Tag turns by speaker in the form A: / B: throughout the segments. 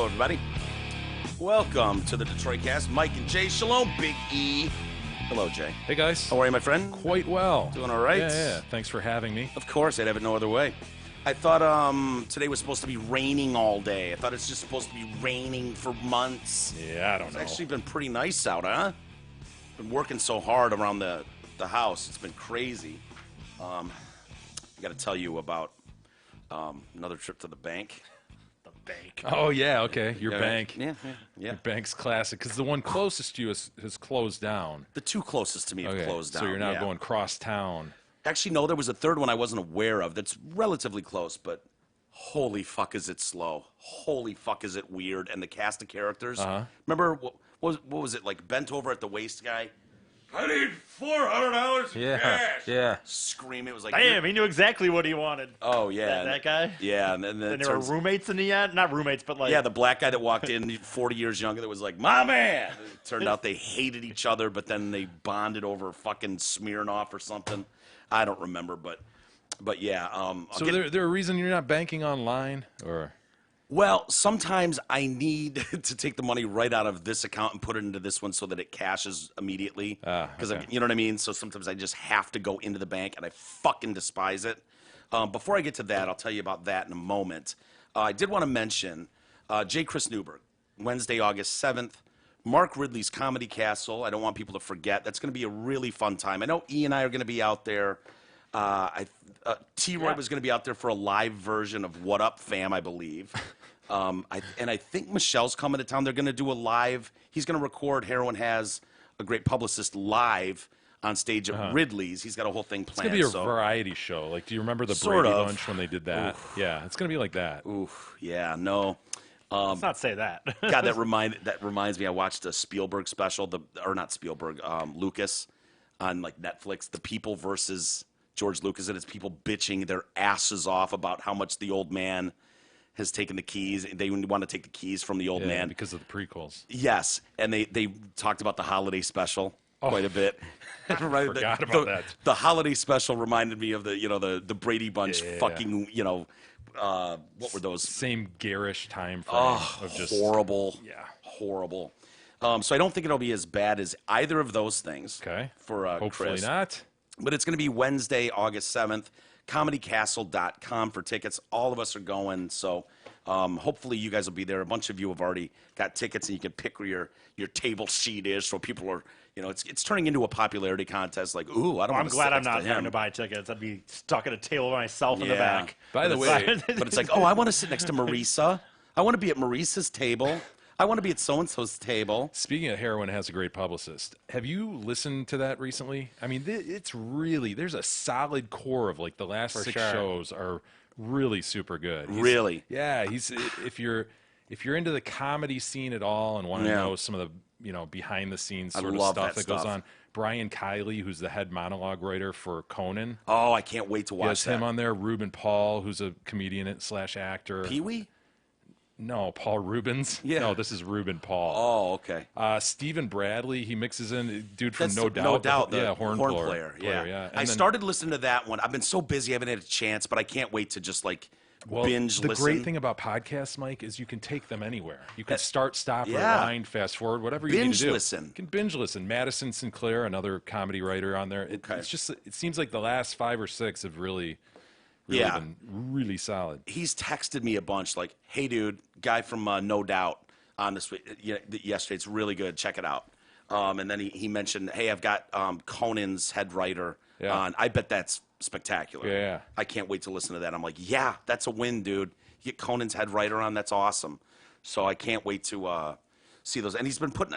A: everybody. Welcome to the Detroit Cast. Mike and Jay. Shalom, Big E. Hello, Jay.
B: Hey, guys.
A: How are you, my friend?
B: Quite well.
A: Doing all right?
B: Yeah. Thanks for having me.
A: Of course, I'd have it no other way. I thought today was supposed to be raining all day. I thought it's just supposed to be raining for months.
B: Yeah, I don't know.
A: It's actually been pretty nice out, huh? Been working so hard around the house. It's been crazy. I got to tell you about another trip to the bank.
C: Bank.
B: Oh, yeah, okay. Your
A: Yeah,
B: bank.
A: Yeah.
B: Your bank's classic. Because the one closest to you has closed down.
A: The two closest to me have closed down.
B: So you're now
A: yeah.
B: going cross town.
A: Actually, no, there was a third one I wasn't aware of that's relatively close, but holy fuck is it slow. Holy fuck is it weird. And the cast of characters. Remember, what was it, like bent over at the waist guy? I need $400 in cash.
B: Yeah.
A: Screaming. It was like,
C: Damn, he knew exactly what he wanted.
A: oh, yeah.
C: That guy?
A: Yeah. And then
C: And they were roommates in the end? Not roommates, but like...
A: yeah, the black guy that walked in, 40 years younger, that was like, my man. It turned out they hated each other, but then they bonded over fucking Smirnoff or something. I don't remember, but yeah.
B: So there a reason you're not banking online? Or
A: Well, sometimes I need to take the money right out of this account and put it into this one so that it cashes immediately. Because
B: okay.
A: you know what I mean? So sometimes I just have to go into the bank, and I fucking despise it. Before I get to that, I'll tell you about that in a moment. I did want to mention J. Chris Newberg, Wednesday, August 7th. Mark Ridley's Comedy Castle. I don't want people to forget. That's going to be a really fun time. I know E and I are going to be out there. T-Roy was going to be out there for a live version of What Up Fam, I believe. I think Michelle's coming to town. They're going to do a live. He's going to record Heroin Has a Great Publicist live on stage at Ridley's. He's got a whole thing planned.
B: it's going to be a variety show. Like, do you remember the
A: Sort
B: Brady
A: of.
B: Bunch when they did that?
A: Oof.
B: Yeah, it's going to be like that.
A: Oof, yeah, no.
C: Let's not say that.
A: God, that reminds me. I watched a Spielberg special, not Spielberg, Lucas, on like Netflix. The People versus George Lucas, and it's people bitching their asses off about how much the old man has taken the keys. They want to take the keys from the old
B: Yeah,
A: man
B: because of the prequels.
A: Yes, and they talked about the holiday special quite a bit. Right,
B: forgot about that.
A: The holiday special reminded me of the Brady Bunch fucking what were those?
B: Same garish time frame of just
A: Horrible.
B: Yeah.
A: Horrible. So I don't think it'll be as bad as either of those things.
B: Okay.
A: For
B: Hopefully
A: Chris.
B: not.
A: But it's going to be Wednesday, August 7th. ComedyCastle.com for tickets. All of us are going, so hopefully you guys will be there. A bunch of you have already got tickets, and you can pick where your table seat is. So people are, it's turning into a popularity contest. Like, ooh, I don't.
C: I'm
A: want
C: glad I'm
A: to
C: not having to buy tickets. I'd be stuck at a table by myself in the back.
B: By the way,
A: But it's like, oh, I want to sit next to Marisa. I want to be at Marisa's table. I want to be at so-and-so's table.
B: speaking of Heroin Has a Great Publicist, have you listened to that recently? I mean, it's really, there's a solid core of like the last six
C: sure.
B: shows are really super good.
A: Really?
B: Yeah, if you're into the comedy scene at all and want to know some of the behind the scenes sort of
A: love
B: stuff
A: that
B: that goes
A: stuff.
B: on, Brian Kiley, who's the head monologue writer for Conan,
A: Oh, I can't wait to watch
B: has
A: that.
B: him on there. Ruben Paul, who's a comedian / actor.
A: Pee-wee?
B: No, Paul Rubens.
A: Yeah.
B: No, this is Ruben Paul.
A: Oh, okay.
B: Stephen Bradley, he mixes in dude from
A: That's
B: No Doubt.
A: No Doubt, the
B: yeah, horn
A: player.
B: Yeah.
A: Yeah.
B: And
A: I
B: then-
A: started listening to that one. I've been so busy, I haven't had a chance, but I can't wait to just like binge
B: the
A: listen.
B: great thing about podcasts, Mike, is you can take them anywhere. You can start, stop,
A: Yeah.
B: rewind, fast forward, whatever you need
A: Binge
B: to do.
A: listen.
B: You can binge listen. Madison Sinclair, another comedy writer on there. It's just, it seems like the last 5 or 6 have really been really solid.
A: He's texted me a bunch like, hey, dude, guy from No Doubt on this yesterday. It's really good. Check it out. And then he mentioned, hey, I've got Conan's head writer on. I bet that's spectacular.
B: Yeah.
A: I can't wait to listen to that. I'm like, yeah, that's a win, dude. You get Conan's head writer on. That's awesome. So I can't wait to see those. And he's been putting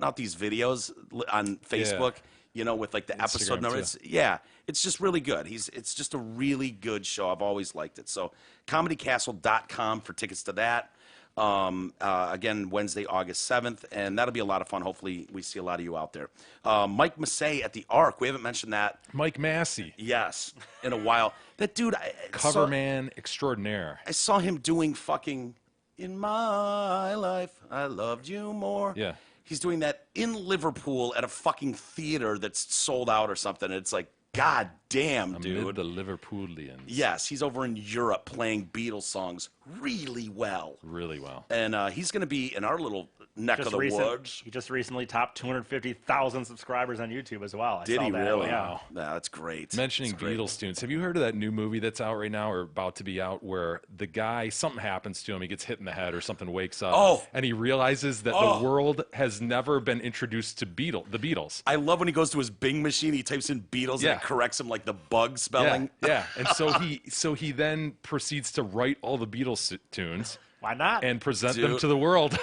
A: out these videos on Facebook. With like the episode
B: Instagram,
A: numbers.
B: too.
A: It's just really good. It's just a really good show. I've always liked it. So ComedyCastle.com for tickets to that. Again, Wednesday, August 7th, and that'll be a lot of fun. Hopefully we see a lot of you out there. Mike Massey at the Arc. We haven't mentioned that.
B: Mike Massey,
A: Yes, in a while. That dude,
B: coverman extraordinaire.
A: I saw him doing fucking In My Life, I Loved You More.
B: Yeah.
A: He's doing that in Liverpool at a fucking theater that's sold out or something. It's like, God damn,
B: Amid
A: dude.
B: the Liverpoolians.
A: Yes, he's over in Europe playing Beatles songs really well.
B: Really well.
A: And he's going to be in our little neck of the woods.
C: He just recently topped 250,000 subscribers on YouTube as well. I
A: Did
C: saw
A: he
C: that.
A: really?
C: Yeah.
A: Wow. Nah, that's great.
B: Mentioning
A: That's great.
B: Beatles tunes, have you heard of that new movie that's out right now or about to be out where the guy, something happens to him, he gets hit in the head or something, wakes up, and he realizes that the world has never been introduced to the Beatles.
A: I love when he goes to his Bing machine, he types in Beatles and it corrects him like the bug spelling.
B: Yeah. And so he then proceeds to write all the Beatles tunes.
C: Why not?
B: And present them to the world.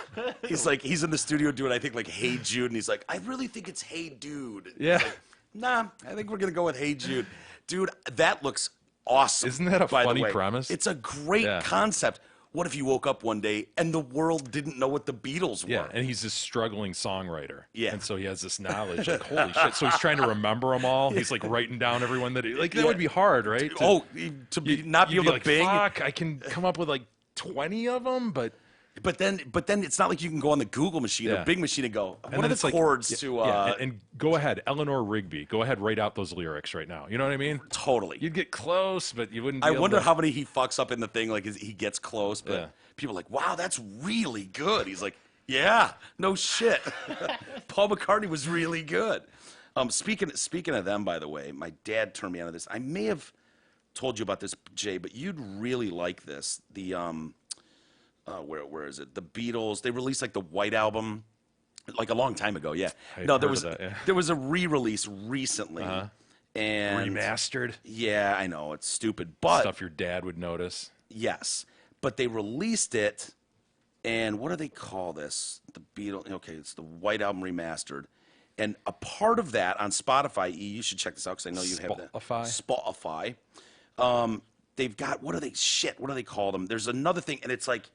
A: He's in the studio doing, I think, like Hey Jude, and he's like, I really think it's Hey Dude.
B: Yeah.
A: Like, nah, I think we're going to go with Hey Jude. Dude, that looks awesome.
B: Isn't that a
A: by the
B: funny
A: way.
B: premise?
A: It's a great concept. What if you woke up one day and the world didn't know what the Beatles were?
B: Yeah, and he's this struggling songwriter.
A: Yeah.
B: And so he has this knowledge, like, holy shit. So he's trying to remember them all. He's like writing down everyone that that would be hard, right?
A: To not be able to
B: like,
A: Bing.
B: fuck, I can come up with like 20 of them, but
A: then it's not like you can go on the Google machine or Bing machine and go, what are the chords to...
B: and go ahead, Eleanor Rigby. Go ahead, write out those lyrics right now. You know what I mean?
A: Totally.
B: You'd get close, but you wouldn't be
A: I
B: able
A: wonder
B: to...
A: how many he fucks up in the thing, like he gets close, but people are like, wow, that's really good. He's like, yeah, no shit. Paul McCartney was really good. Speaking of them, by the way, my dad turned me on to this. I may have told you about this, Jay, but you'd really like this. The where is it? The Beatles. They released like the White Album, like a long time ago. Yeah. No, there was there was a re-release recently, and
B: remastered.
A: Yeah, I know it's stupid, but
B: Stuff your dad would notice.
A: yes, but they released it, and what do they call this? The Beatles. Okay, it's the White Album remastered, and a part of that on Spotify. You should check this out because I know you have that. Spotify. They've got what do they call them? There's another thing, and it's like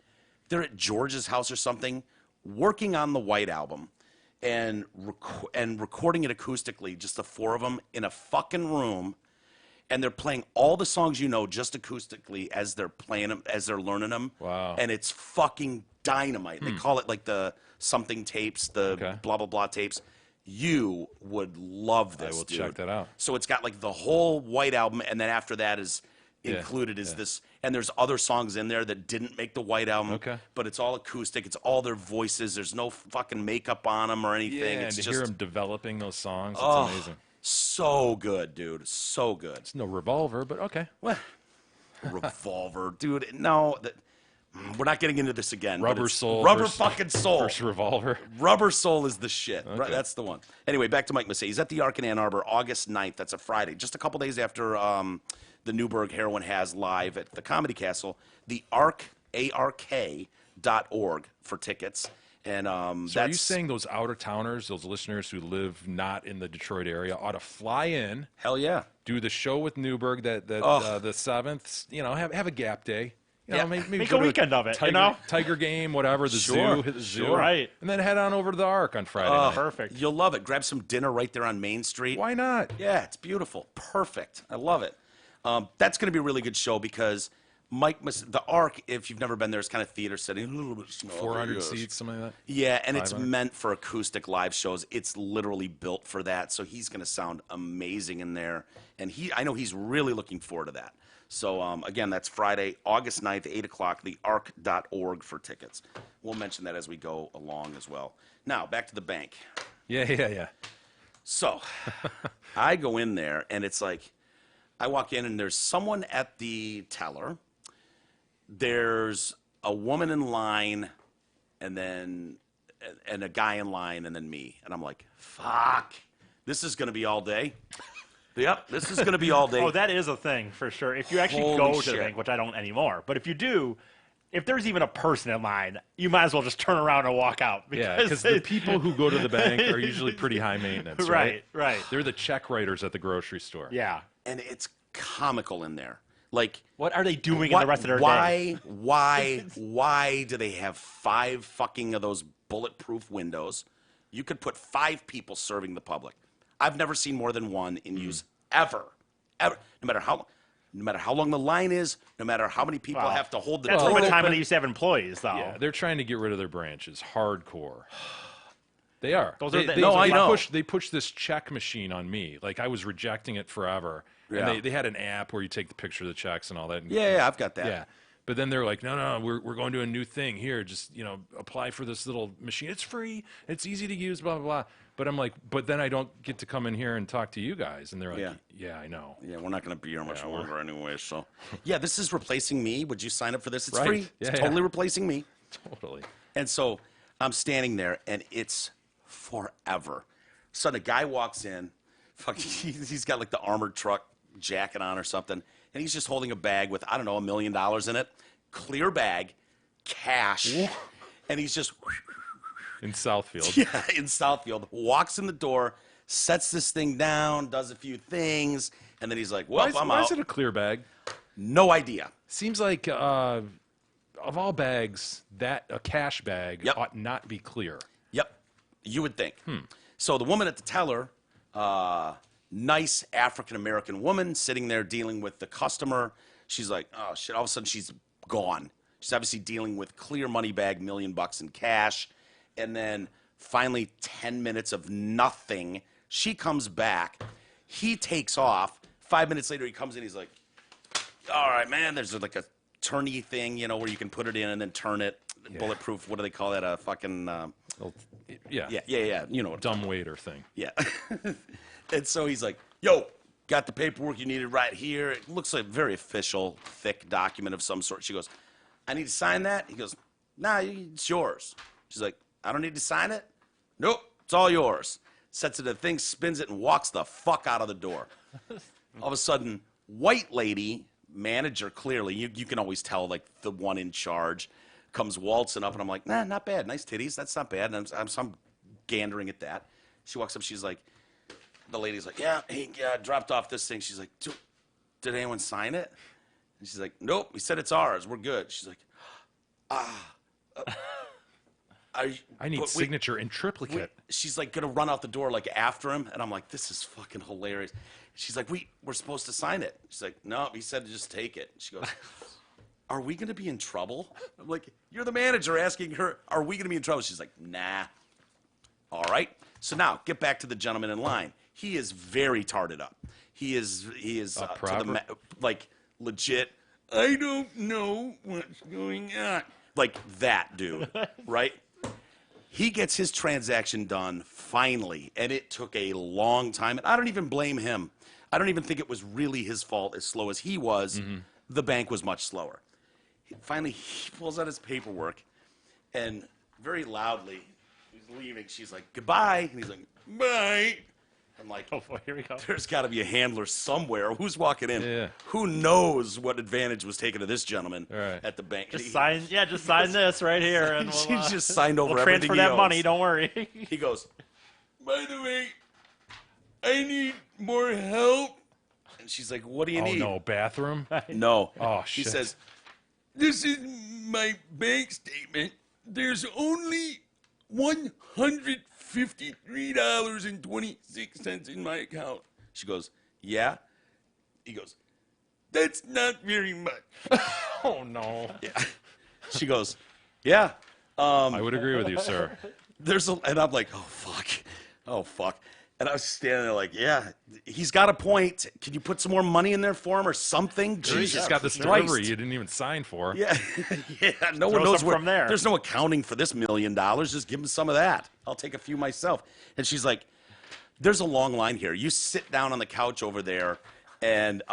A: they're at George's house or something, working on the White Album, and recording it acoustically, just the four of them in a fucking room, and they're playing all the songs you know just acoustically as they're playing them, as they're learning them.
B: Wow.
A: And it's fucking dynamite. They call it like the something tapes, the blah blah blah tapes. You would love this.
B: I will
A: dude.
B: check that out.
A: So it's got like the whole White Album, and then after that is included is this, and there's other songs in there that didn't make the White Album, but it's all acoustic. It's all their voices. There's no fucking makeup on them or anything.
B: Yeah,
A: it's
B: and to
A: just,
B: hear them developing those songs, it's amazing.
A: So good, dude. So good.
B: It's no Revolver, but okay.
A: Well, Revolver, dude. No, we're not getting into this again.
B: Rubber Soul.
A: Rubber fucking Soul.
B: First Revolver.
A: Rubber Soul is the shit. Right, that's the one. Anyway, back to Mike Massey. He's at the Ark in Ann Arbor, August 9th. That's a Friday. Just a couple days after the Newburgh Heroin has live at the Comedy Castle. The Ark, ARK.org for tickets. And
B: So are you saying those out-of-towners, those listeners who live not in the Detroit area, ought to fly in?
A: Hell yeah.
B: Do the show with Newburgh the 7th. You know, have a gap day. You know, maybe
C: Make
B: go
C: a
B: to
C: weekend of it,
B: Tiger,
C: you know?
B: Tiger game, whatever, the zoo, hit the zoo.
C: Right.
B: And then head on over to the Ark on Friday night.
C: Perfect.
A: You'll love it. Grab some dinner right there on Main Street.
B: Why not?
A: Yeah, it's beautiful. Perfect. I love it. That's going to be a really good show because the Ark, if you've never been there, is kind of theater setting, a little bit smaller.
B: 400 seats, something like that?
A: Yeah, and it's meant for acoustic live shows. It's literally built for that. So he's going to sound amazing in there. And I know he's really looking forward to that. So, again, that's Friday, August 9th, 8 o'clock, theark.org for tickets. We'll mention that as we go along as well. Now, back to the bank.
B: Yeah.
A: So, I go in there, and it's like, I walk in, and there's someone at the teller. There's a woman in line, and a guy in line, and then me. And I'm like, fuck, this is going to be all day. Yep, this is going to be all day.
C: Oh, that is a thing for sure. If you actually
A: Holy
C: go to
A: shit.
C: the bank, which I don't anymore, but if you do, if there's even a person in line, you might as well just turn around and walk out.
B: Yeah, because the people who go to the bank are usually pretty high maintenance, right?
C: Right.
B: They're the check writers at the grocery store.
C: Yeah.
A: And it's comical in there. Like,
C: What are they doing in the rest of their day?
A: Why do they have 5 fucking of those bulletproof windows? You could put 5 people serving the public. I've never seen more than one in use ever. No matter how long the line is, no matter how many people have to hold the
C: That's
A: door
C: the time
A: open.
C: when they used to have employees, though.
B: Yeah, they're trying to get rid of their branches hardcore. They are.
C: Those are the-
B: They,
C: No,
A: I know.
B: They pushed this check machine on me. Like I was rejecting it forever.
A: Yeah.
B: And they had an app where you take the picture of the checks and all that. And,
A: Yeah, I've got that.
B: yeah. But then they're like, no, we're going to a new thing here. Just apply for this little machine. It's free. It's easy to use. Blah blah blah. But I'm like, but then I don't get to come in here and talk to you guys. And they're like, yeah, I know.
A: Yeah, we're not going to be here much longer anyway. So, yeah, this is replacing me. Would you sign up for this? It's
B: Right.
A: free.
B: Yeah,
A: It's
B: yeah.
A: totally replacing me.
B: Totally.
A: And so I'm standing there, and it's forever. Suddenly, a guy walks in. Fuck, he's got like the armored truck jacket on or something, and he's just holding a bag with, I don't know, $1 million in it. Clear bag, cash. And he's just,
B: In Southfield.
A: yeah, in Southfield, walks in the door, sets this thing down, does a few things, and then he's like, well, I'm
B: Why
A: out.
B: is it a clear bag?
A: No idea.
B: Seems like of all bags, that a cash bag
A: Yep.
B: ought not be clear.
A: Yep, you would think. So the woman at the teller, nice African-American woman sitting there dealing with the customer. She's like, oh, shit, all of a sudden she's gone. She's obviously dealing with clear money bag, $1 million in cash. And then finally 10 minutes of nothing. She comes back. He takes off. 5 minutes later, he comes in. He's like, all right, man, there's like a turny thing, where you can put it in and then turn it. Bulletproof, what do they call that? A fucking,
B: Yeah.
A: yeah. You know what I'm
B: Dumb waiter thing.
A: Yeah. And so he's like, yo, got the paperwork you needed right here. It looks like a very official, thick document of some sort. She goes, I need to sign that? He goes, nah, it's yours. She's like, I don't need to sign it? Nope, it's all yours. Sets it to the thing, spins it, and walks the fuck out of the door. All of a sudden, white lady, manager clearly, you can always tell, like, the one in charge, comes waltzing up, and I'm like, nah, not bad. Nice titties. That's not bad. And I'm gandering at that. She walks up. She's like, the lady's like, yeah, he dropped off this thing. She's like, did anyone sign it? And she's like, nope. He said it's ours. We're good. She's like,
B: I need signature in triplicate.
A: She's like gonna run out the door like after him, and I'm like, this is fucking hilarious. She's like, we're supposed to sign it. She's like, no, he said to just take it. She goes, are we gonna be in trouble? I'm like, you're the manager asking her, are we gonna be in trouble? She's like, nah. All right. So now get back to the gentleman in line. He is very tarted up. He is to the like legit. I don't know what's going on. Like that dude, right? He gets his transaction done finally, and it took a long time. And I don't even blame him. I don't even think it was really his fault. As slow as he was, the bank was much slower. Finally, he pulls out his paperwork, and very loudly, he's leaving. She's like, goodbye. And he's like, bye. I'm like,
C: Oh, boy, here we go.
A: there's got to be a handler somewhere. Who's walking in?
B: Yeah.
A: Who knows what advantage was taken to this gentleman
B: Right.
A: at the bank?
C: Just sign this right here, and we'll,
A: She just signed over
C: we'll
A: everything
C: transfer
A: he
C: that
A: owns.
C: money. Don't worry.
A: He goes, by the way, I need more help. And she's like, what do you
B: Oh
A: need?
B: no, bathroom.
A: No.
B: Oh,
A: He
B: shit.
A: says, this is my bank statement. There's only $153.26 in my account. She goes, yeah? He goes, that's not very much.
B: Oh no.
A: Yeah. She goes, yeah.
B: I would agree with you, sir.
A: And I'm like, oh fuck. And I was standing there like, yeah, he's got a point. Can you put some more money in there for him or something?
B: He's
A: Jesus
B: just got this
A: Christ.
B: delivery you didn't even sign for.
A: Yeah, yeah. No one
C: Throw
A: knows
C: some
A: where.
C: from there.
A: There's no accounting for this $1 million. Just give him some of that. I'll take a few myself. And she's like, "There's a long line here. You sit down on the couch over there, and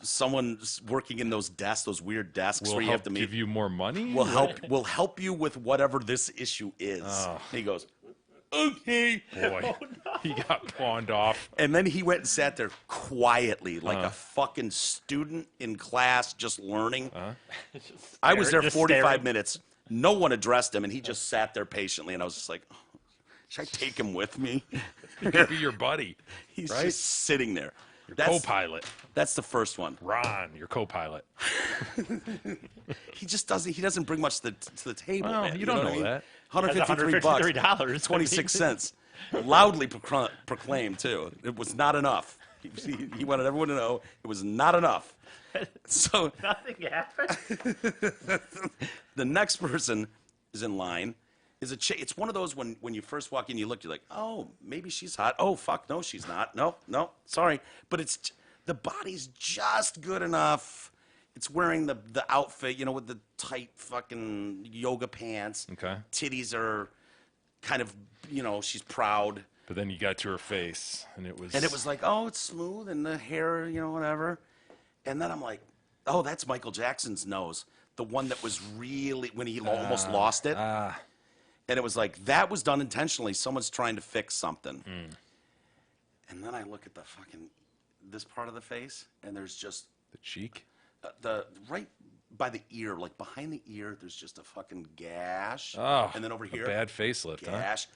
A: someone's working in those desks, those weird desks
B: Will
A: where you have
B: help
A: to meet.
B: give you more money.
A: Will help you with whatever this issue is."
B: Oh.
A: And he goes, "Okay."
B: Boy, he got pawned off.
A: And then he went and sat there quietly, like a fucking student in class, just learning. I was there
C: just
A: 45
C: staring.
A: minutes. No one addressed him, and he just sat there patiently. And I was just like, oh, should I take him with me?
B: He could be your buddy,
A: He's
B: right?
A: just sitting there.
B: Your co-pilot.
A: That's the first one.
B: Ron, your co-pilot.
A: He just doesn't. He doesn't bring much to the table.
B: Well,
A: man.
B: you don't
A: what
B: know
A: I mean?
B: that.
A: $153.
C: $153.
A: 26 cents. Loudly proclaimed, too. It was not enough. He wanted everyone to know it was not enough. So
C: Nothing happened.
A: the next person is in line is it's one of those when you first walk in, you look, you're like, oh, maybe she's hot. Oh, fuck, no, she's not. No, sorry. But the body's just good enough. It's wearing the outfit, with the tight fucking yoga pants.
B: Okay.
A: Titties are kind of, she's proud.
B: But then you got to her face, and it was...
A: And it was like, oh, it's smooth, and the hair, whatever. And then I'm like, oh, that's Michael Jackson's nose. The one that was really, when he almost lost it. And it was like, that was done intentionally. Someone's trying to fix something. And then I look at this part of the face, and there's just...
B: The cheek?
A: Right by the ear, like behind the ear, there's just a fucking gash.
B: Oh,
A: and then over here...
B: a bad facelift,
A: gash.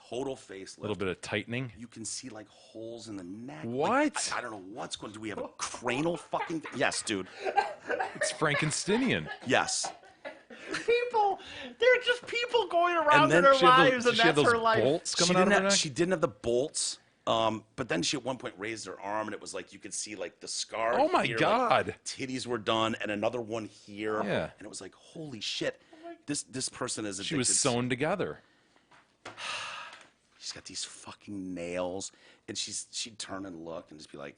A: Total facelift.
B: A little bit of tightening.
A: You can see like holes in the neck.
B: What?
A: Like, I don't know what's going. Do we have a cranial fucking? Yes, dude.
B: It's Frankensteinian.
A: Yes.
C: People, they're just people going around in their
B: she had
C: lives,
B: those,
C: and
B: she had
C: that's
B: those
C: her life.
B: bolts coming out of her neck?
A: She didn't have the bolts. But then she at one point raised her arm, and it was like you could see like the scar.
B: Oh my
A: here,
B: God.
A: Like, titties were done, and another one here.
B: Yeah.
A: And it was like, holy shit, this person is addicted.
B: She was sewn together.
A: She's got these fucking nails, and she'd turn and look and just be like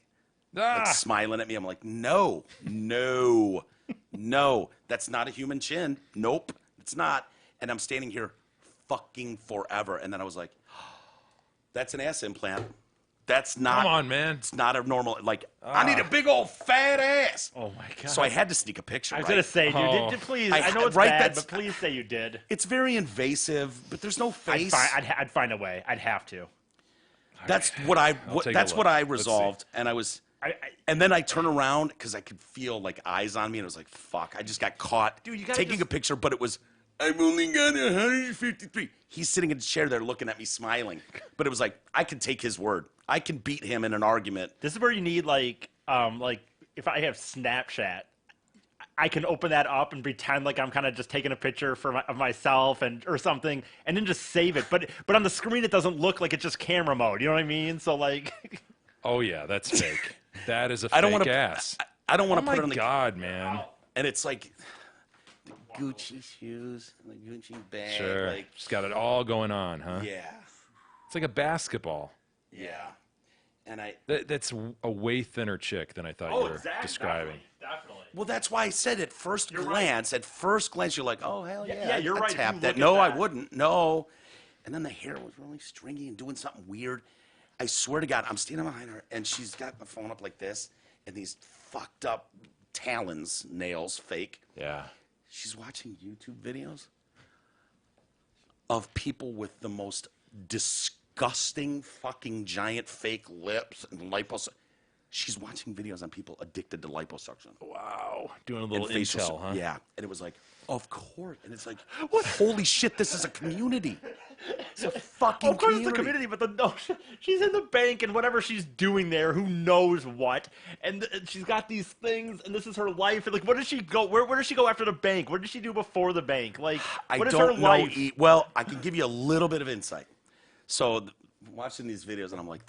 B: Ah!
A: smiling at me. I'm like, no, that's not a human chin. Nope, it's not. And I'm standing here fucking forever. And then I was like, that's an ass implant. That's not.
B: Come on, man.
A: It's not a normal. Like, I need a big old fat ass.
C: Oh my God.
A: So I had to sneak a picture.
C: I was
A: right?
C: gonna say, dude,
B: Oh.
C: please.
A: I-
C: I know it's
A: right,
C: bad,
A: that's-
C: but please say you did.
A: It's very invasive, but there's no face.
C: I'd find a way. I'd have to.
A: That's what I.
B: take a
A: That's
B: look.
A: what I
B: Let's see.
A: resolved, and I was. And then I turn around because I could feel like eyes on me, and I was like, "Fuck!" I just got caught
C: Dude, you gotta
A: taking
C: just-
A: a picture, but it was. I've only got 153. He's sitting in a chair there, looking at me, smiling. But it was like I could take his word. I can beat him in an argument.
C: This is where you need like if I have Snapchat, I can open that up and pretend like I'm kind of just taking a picture of myself or something, and then just save it. But on the screen, it doesn't look like it's just camera mode. You know what I mean? So like,
B: Oh, yeah, that's fake. That is a
A: I don't
B: fake
A: want to.
B: ass.
A: I don't want
B: Oh,
A: to put
B: my
A: it on the.
B: God, man.
A: And it's like the Gucci shoes, the Gucci bag.
B: Sure.
A: Like,
B: She's got it all going on, huh?
A: yeah,
B: It's like a basketball.
A: yeah. And I.
B: That's a way thinner chick than I thought you were describing.
C: Definitely.
A: Well, that's why I said at first glance. At first glance, you're like, "Oh hell yeah,
C: yeah, you're
A: I'd
C: right. If
A: Tap
C: you
A: that.
C: look at
A: No, I
C: that.
A: wouldn't. No." And then the hair was really stringy and doing something weird. I swear to God, I'm standing behind her, and she's got the phone up like this, and these fucked up talons, nails, fake.
B: Yeah.
A: She's watching YouTube videos of people with the most disgusting fucking giant fake lips and liposuction. She's watching videos on people addicted to liposuction.
B: Wow. Doing a little
A: And facial
B: intel, huh?
A: Yeah. And it was like, of course. And it's like, holy shit, this is a community. It's a fucking
C: Of course,
A: community.
C: it's a community, but no, she's in the bank, and whatever she's doing there, who knows what? And she's got these things, and this is her life. And like, what does she go? Where does she go after the bank? What did she do before the bank? Like,
A: I
C: what is
A: don't
C: her
A: know.
C: life?
A: Well, I can give you a little bit of insight. So, watching these videos, and I'm like,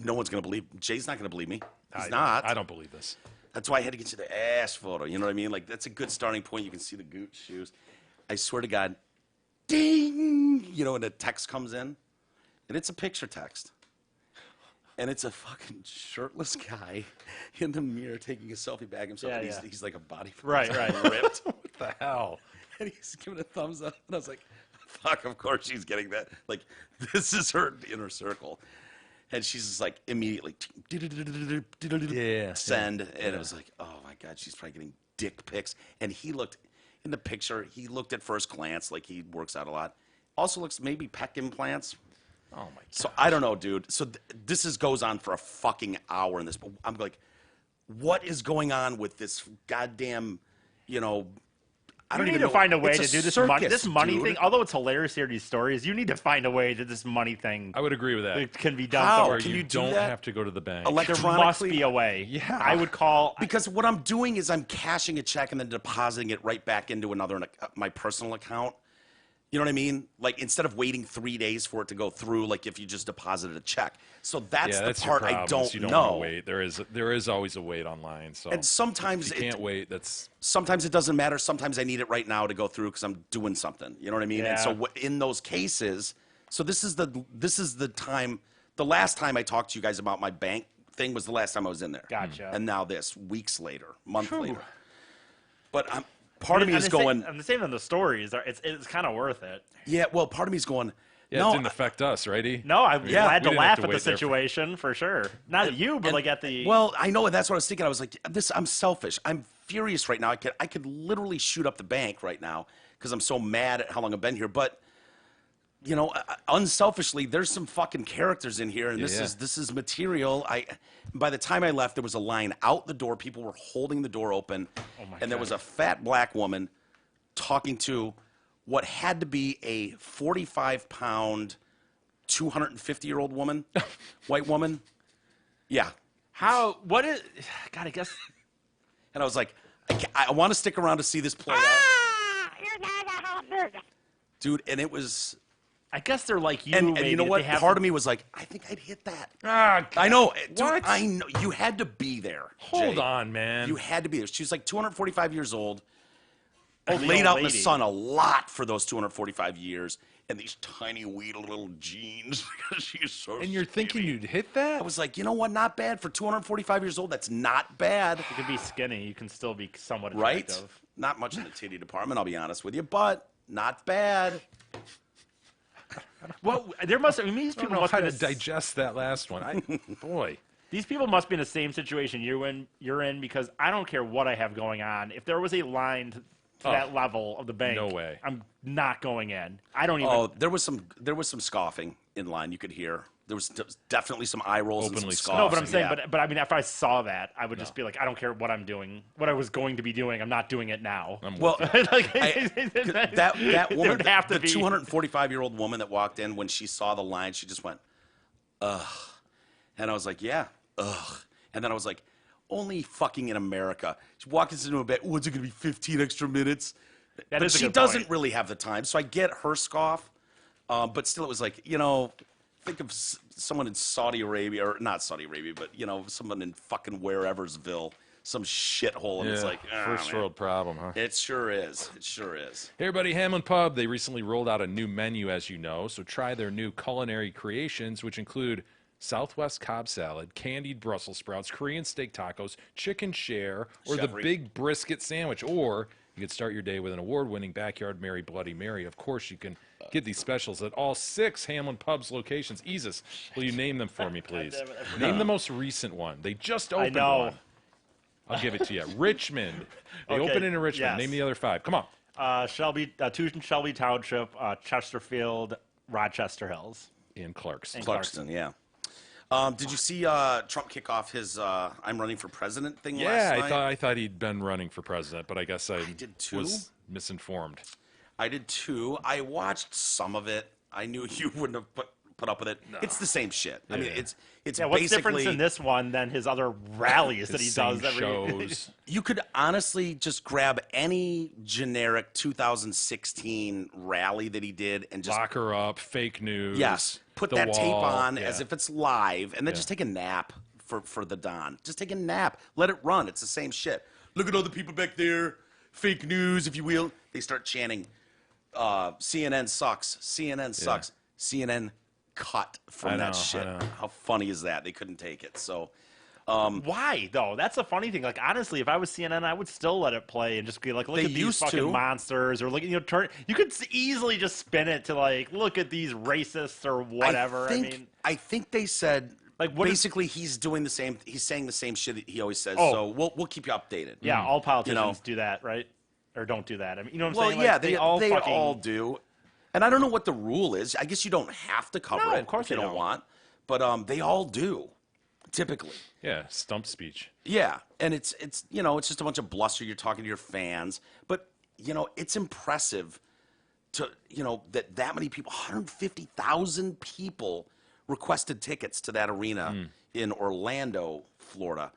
A: no one's going to believe. Jay's not going to believe me. He's not.
B: I don't believe this.
A: That's why I had to get you the ass photo. You know what I mean? Like, that's a good starting point. You can see the Gucci shoes. I swear to God, ding! And a text comes in, and it's a picture text. And it's a fucking shirtless guy in the mirror taking a selfie back himself.
C: Yeah,
A: and
C: yeah.
A: he's like a body.
C: Right.
A: Ripped.
B: What the hell?
A: And he's giving a thumbs up. And I was like, fuck, of course she's getting that. Like, this is her inner circle. And she's just like, immediately,
B: Yeah.
A: send. And it was like, oh my God, she's probably getting dick pics. And he looked, in the picture, he looked at first glance like he works out a lot. Also looks maybe pec implants.
B: Oh, my God.
A: So I don't know, dude. So this goes on for a fucking hour in this. But I'm like, what is going on with this goddamn, I don't
C: You need
A: even
C: to
A: know.
C: find a way
A: It's
C: to do this
A: circus,
C: money
A: dude.
C: thing. Although it's hilarious to hear these stories, you need to find a way that this money thing
B: I would agree with that.
C: it can be done.
A: How?
C: somewhere.
B: Where
A: Can
B: you,
A: you do
B: don't
A: that?
B: have to go to the bank.
C: There
A: Electronically.
C: must be a way.
B: Yeah.
C: I would call.
A: Because what I'm doing is I'm cashing a check and then depositing it right back into my personal account. You know what I mean? Like instead of waiting 3 days for it to go through, like if you just deposited a check. So that's the
B: that's
A: part
B: your
A: I
B: problem,
A: don't
B: is you don't
A: know.
B: want to wait. There is always a wait online. So
A: And sometimes
B: if you can't wait. That's
A: sometimes it doesn't matter. Sometimes I need it right now to go through because I'm doing something. You know what I mean? And so in those cases, so this is the time. The last time I talked to you guys about my bank thing was the last time I was in there.
C: Gotcha.
A: And now this, weeks later, month later. But part of me is going.
C: I'm the same on the stories. It's kind of worth it.
A: Yeah. Well, part of me is going.
B: it
A: No,
B: didn't affect us, right? E?
C: No, I'm glad to
B: we didn't have
C: laugh
B: to
C: at the
B: wait there for-
C: situation for sure. Not at you, but like at the.
A: Well, I know that's what I was thinking. I was like, I'm selfish. I'm furious right now. I could literally shoot up the bank right now because I'm so mad at how long I've been here. But you know, unselfishly, there's some fucking characters in here, and this is material. By the time I left, there was a line out the door. People were holding the door open, and there was a fat black woman talking to what had to be a 45-pound, 250-year-old woman, white woman. Yeah.
C: What is. God, I guess.
A: And I was like, I want to stick around to see this play out. Dude, and it was.
C: I guess they're like you.
A: And
C: maybe,
A: you know
C: that
A: what?
C: they have
A: Part
C: to-
A: of me was like, I think I'd hit that.
B: Ah,
A: I know. Dude,
B: What?
A: I know. You had to be there.
B: Hold
A: Jay.
B: on, man.
A: You had to be there. She was like 245 years old.
C: the
A: Laid
C: old
A: out in the
C: lady.
A: sun a lot for those 245 years. And these tiny, wee little jeans. She's so
B: and you're thinking
A: skinny.
B: you'd hit that?
A: I was like, you know what? Not bad. For 245 years old, that's not bad.
C: You can be skinny. You can still be somewhat
A: Right?
C: attractive.
A: Not much in the titty department, I'll be honest with you. But not bad.
C: Well, there must. I mean, these
B: I don't
C: people
B: know
C: must
B: how
C: be
B: to
C: in the
B: digest that last one. Boy.
C: These people must be in the same situation you're in because I don't care what I have going on. If there was a line to that level of the bank,
B: no way.
C: I'm not going in. I don't even.
A: Oh, there was some scoffing in line you could hear. There was definitely some eye rolls and some
B: Openly
A: scoffs.
C: no, but I'm saying,
A: yeah.
C: but I mean, if I saw that, I would just be like, I don't care what I'm doing, what I was going to be doing. I'm not doing it now.
A: Well,
C: Like,
A: that
C: it
A: woman,
C: would have to
A: the
C: be
A: 245-year-old woman that walked in, when she saw the line, she just went, ugh. And I was like, yeah, ugh. And then I was like, only fucking in America. She walks into a bed, what's it going to be, 15 extra minutes? But
C: is a
A: she
C: good
A: doesn't
C: point.
A: really have the time, so I get her scoff. But still, it was like, you know, think of someone in Saudi Arabia, or not Saudi Arabia, but, you know, someone in fucking whereversville, some shithole, and it's like,
B: first
A: man.
B: world problem, huh?
A: It sure is. It sure is.
B: Hey everybody, Hamlin Pub, they recently rolled out a new menu, as you know, so try their new culinary creations, which include Southwest Cobb salad, candied Brussels sprouts, Korean steak tacos, chicken share, or the
A: Chef
B: big brisket sandwich. Or you could start your day with an award-winning Backyard Mary Bloody Mary. Of course, you can get these specials at all 6 Hamlin Pubs locations. Isis, will you name them for me, please? Name the most recent one. They just opened one. I'll give it to you. Richmond. They
C: Okay,
B: opened it in Richmond.
C: yes.
B: Name the other 5. Come on.
C: Shelby, 2 in Shelby Township, Chesterfield, Rochester Hills.
B: In Clarkston.
A: Clarkston, yeah. Did you see Trump kick off his "I'm running for president" thing last
B: Yeah,
A: night?
B: I thought he'd been running for president, but I guess I
A: did too.
B: was misinformed.
A: I did too. I watched some of it. I knew you wouldn't have put up with it. It's the same shit. I mean, it's
C: Yeah, what's
A: basically
C: different in this one than his other rallies that he
B: Same
C: does every
B: shows.
A: you could honestly just grab any generic 2016 rally that he did and just
B: Lock her up, fake news.
A: yes, put
B: the
A: that tape
B: wall,
A: on
B: yeah.
A: as if it's live, and then just take a nap for the Don. Just take a nap. Let it run. It's the same shit. Look at all the people back there. Fake news, if you will. They start chanting, CNN sucks. CNN sucks. CNN cut from
B: I
A: that
B: know,
A: shit.
B: I know.
A: How funny is that? They couldn't take it. So
C: Why though? That's the funny thing. Like honestly, if I was CNN, I would still let it play and just be like, look
A: They
C: at these
A: used
C: fucking
A: to.
C: monsters, or look, turn. You could easily just spin it to like, look at these racists or whatever.
A: I think they said
C: Like, what is-
A: basically he's doing the same. He's saying the same shit that he always says.
C: Oh.
A: So we'll keep you updated.
C: yeah, all politicians
A: know.
C: do that, right? Or don't do that. I mean, you know what I'm
A: Well,
C: saying?
A: yeah,
C: Like,
A: they
C: all
A: they
C: fucking,
A: all do. And I don't know what the rule is. I guess you don't have to cover
C: No,
A: it
C: of course
A: if you
C: they
A: don't
C: don't.
A: want. But they all do, typically.
B: Yeah, stump speech.
A: Yeah, and it's you know, it's just a bunch of bluster. You're talking to your fans, but you know, it's impressive to you know that many people, 150,000 people requested tickets to that arena in Orlando, Florida.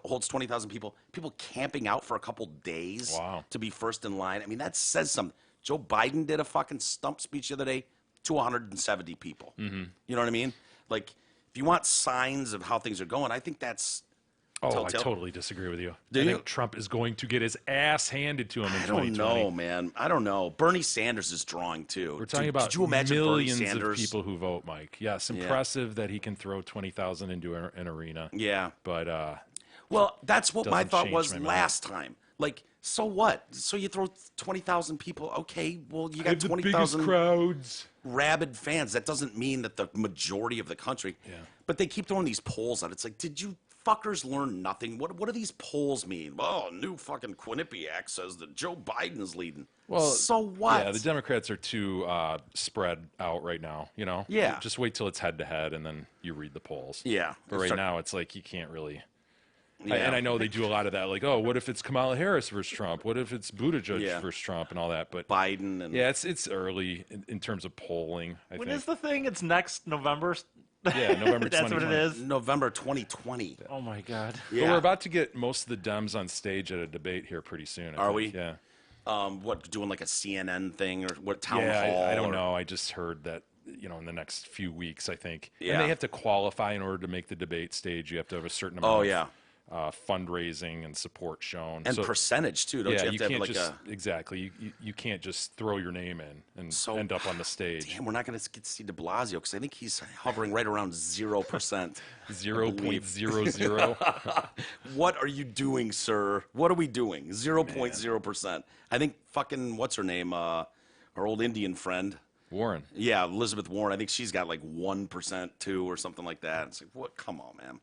A: Holds 20,000 people. People camping out for a couple days
B: Wow.
A: to be first in line. I mean, that says something. Joe Biden did a fucking stump speech the other day to 170 people. You know what I mean? Like, if you want signs of how things are going, I think that's
B: Oh,
A: telltale.
B: I totally disagree with you.
A: Do
B: I
A: you?
B: think Trump is going to get his ass handed to him in
A: I don't
B: 2020.
A: know, man. I don't know. Bernie Sanders is drawing too.
B: We're talking about
A: did you imagine
B: millions
A: Bernie
B: of
A: Sanders?
B: people who vote, Mike. Yes, impressive that he can throw 20,000 into an arena.
A: Yeah.
B: But
A: Well, that's what my
B: Doesn't
A: thought
B: change
A: was
B: my mind.
A: last time. Like, so what? So you throw 20,000 people. Okay, well, you got
B: the biggest
A: 20,000
B: crowds.
A: rabid fans. That doesn't mean that the majority of the country.
B: Yeah.
A: But they keep throwing these polls out. It's like, did you fuckers learn nothing? What do these polls mean? Well, new fucking Quinnipiac says that Joe Biden's leading.
B: Well,
A: so what?
B: Yeah, the Democrats are too spread out right now. You know.
A: Yeah.
B: Just wait till it's head to head, and then you read the polls.
A: Yeah.
B: But right now, it's like you can't really.
A: Yeah.
B: And I know they do a lot of that, like, oh, what if it's Kamala Harris versus Trump? What if it's Buttigieg
A: Yeah.
B: versus Trump and all that? But
A: Biden and
B: yeah, it's early in terms of polling. I
C: When
B: think.
C: is the thing? It's next November.
B: Yeah, November
C: That's what it
B: 2020.
C: is.
A: November 2020.
C: Oh my god.
A: Yeah.
B: But we're about to get most of the Dems on stage at a debate here pretty soon. I
A: Are
B: think.
A: we?
B: Yeah.
A: What, doing like a CNN thing or what, town
B: Yeah,
A: hall?
B: I don't
A: or-
B: know. I just heard that, in the next few weeks, I think.
A: Yeah.
B: And they have to qualify in order to make the debate stage. You have to have a certain amount
A: Oh,
B: of
A: yeah.
B: fundraising and support shown.
A: And
B: So-
A: percentage, too. Don't
B: yeah,
A: you have to have
B: can't
A: like
B: just
A: a...
B: exactly. You can't just throw your name in and
A: So-
B: end up on the stage.
A: Damn, we're not going to get to see de Blasio because I think he's hovering right around 0%.
B: 0.00.
A: What are you doing, sir? What are we doing? 0.0%. I think fucking, what's her name? Our old Indian friend.
B: Warren.
A: Yeah, Elizabeth Warren. I think she's got like 1% too or something like that. It's like, what? Come on, man.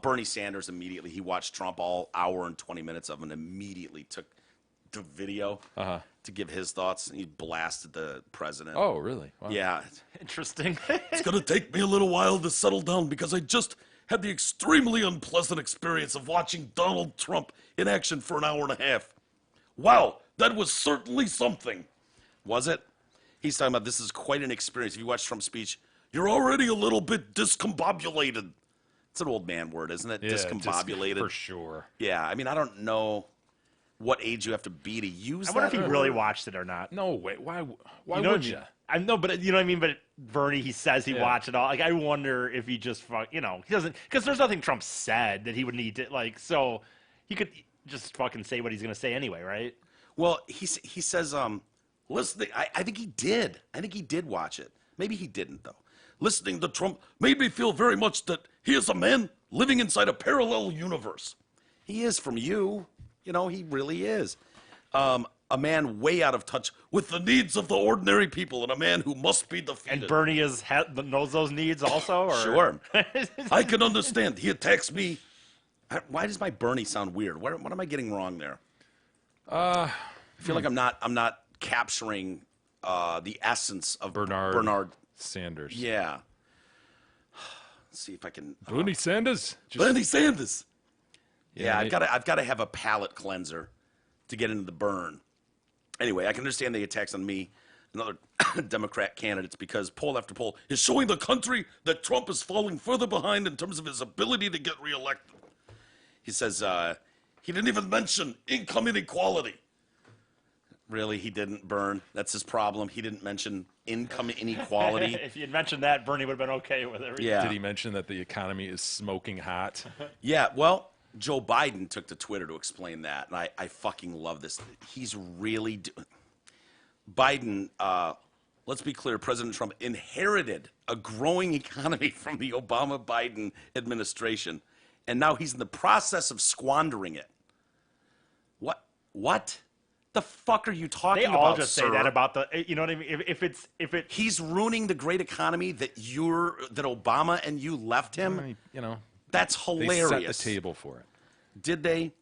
A: Bernie Sanders immediately, he watched Trump all hour and 20 minutes of it and immediately took the video to give his thoughts. And he blasted the president.
B: Oh, really? Wow.
A: Yeah.
C: Interesting.
A: It's going to take me a little while to settle down because I just had the extremely unpleasant experience of watching Donald Trump in action for an hour and a half. Wow, that was certainly something. Was it? He's talking about this is quite an experience. If you watch Trump's speech, you're already a little bit discombobulated. It's an old man word, isn't it?
B: Yeah,
A: discombobulated.
B: for sure.
A: Yeah, I mean, I don't know what age you have to be to use
C: I wonder if
A: that
C: he really
A: word.
C: watched it or not.
B: No way. Why
C: You know
B: would
C: what I
B: you?
C: mean? I know, but you know what I mean. But Bernie, he says he
B: Yeah.
C: watched it all. Like, I wonder if he just, he doesn't, because there's nothing Trump said that he would need to, like, so he could just fucking say what he's gonna say anyway, right?
A: Well, he says, listening, I think he did. I think he did watch it. Maybe he didn't, though. Listening to Trump made me feel very much that he is a man living inside a parallel universe. He is from you. He really is. A man way out of touch with the needs of the ordinary people and a man who must be defeated.
C: And Bernie knows those needs also, or
A: Sure. I can understand. He attacks me. Why does my Bernie sound weird? What am I getting wrong there? I feel like I'm not capturing the essence of
B: Bernard Sanders.
A: Yeah. Let's see if I can.
B: Bernie Sanders. Just,
A: Bernie Sanders. Yeah,
B: they-
A: I've got to have a palate cleanser to get into the burn. Anyway, I can understand the attacks on me and other Democrat candidates because poll after poll is showing the country that Trump is falling further behind in terms of his ability to get reelected. He says he didn't even mention income inequality. Really, he didn't, Burn. That's his problem. He didn't mention income inequality.
C: if you had mentioned that, Bernie would have been okay with it.
A: Yeah.
B: Did he mention that the economy is smoking hot?
A: Yeah, well, Joe Biden took to Twitter to explain that, and I fucking love this. He's really Biden, let's be clear, President Trump inherited a growing economy from the Obama-Biden administration, and now he's in the process of squandering it. What? The fuck are you talking
C: They
A: about,
C: all just
A: sir?
C: say that about you know what I mean? If it
A: He's ruining the great economy that Obama and you left him. That's
B: They
A: hilarious.
B: set the table for it.
A: Did they?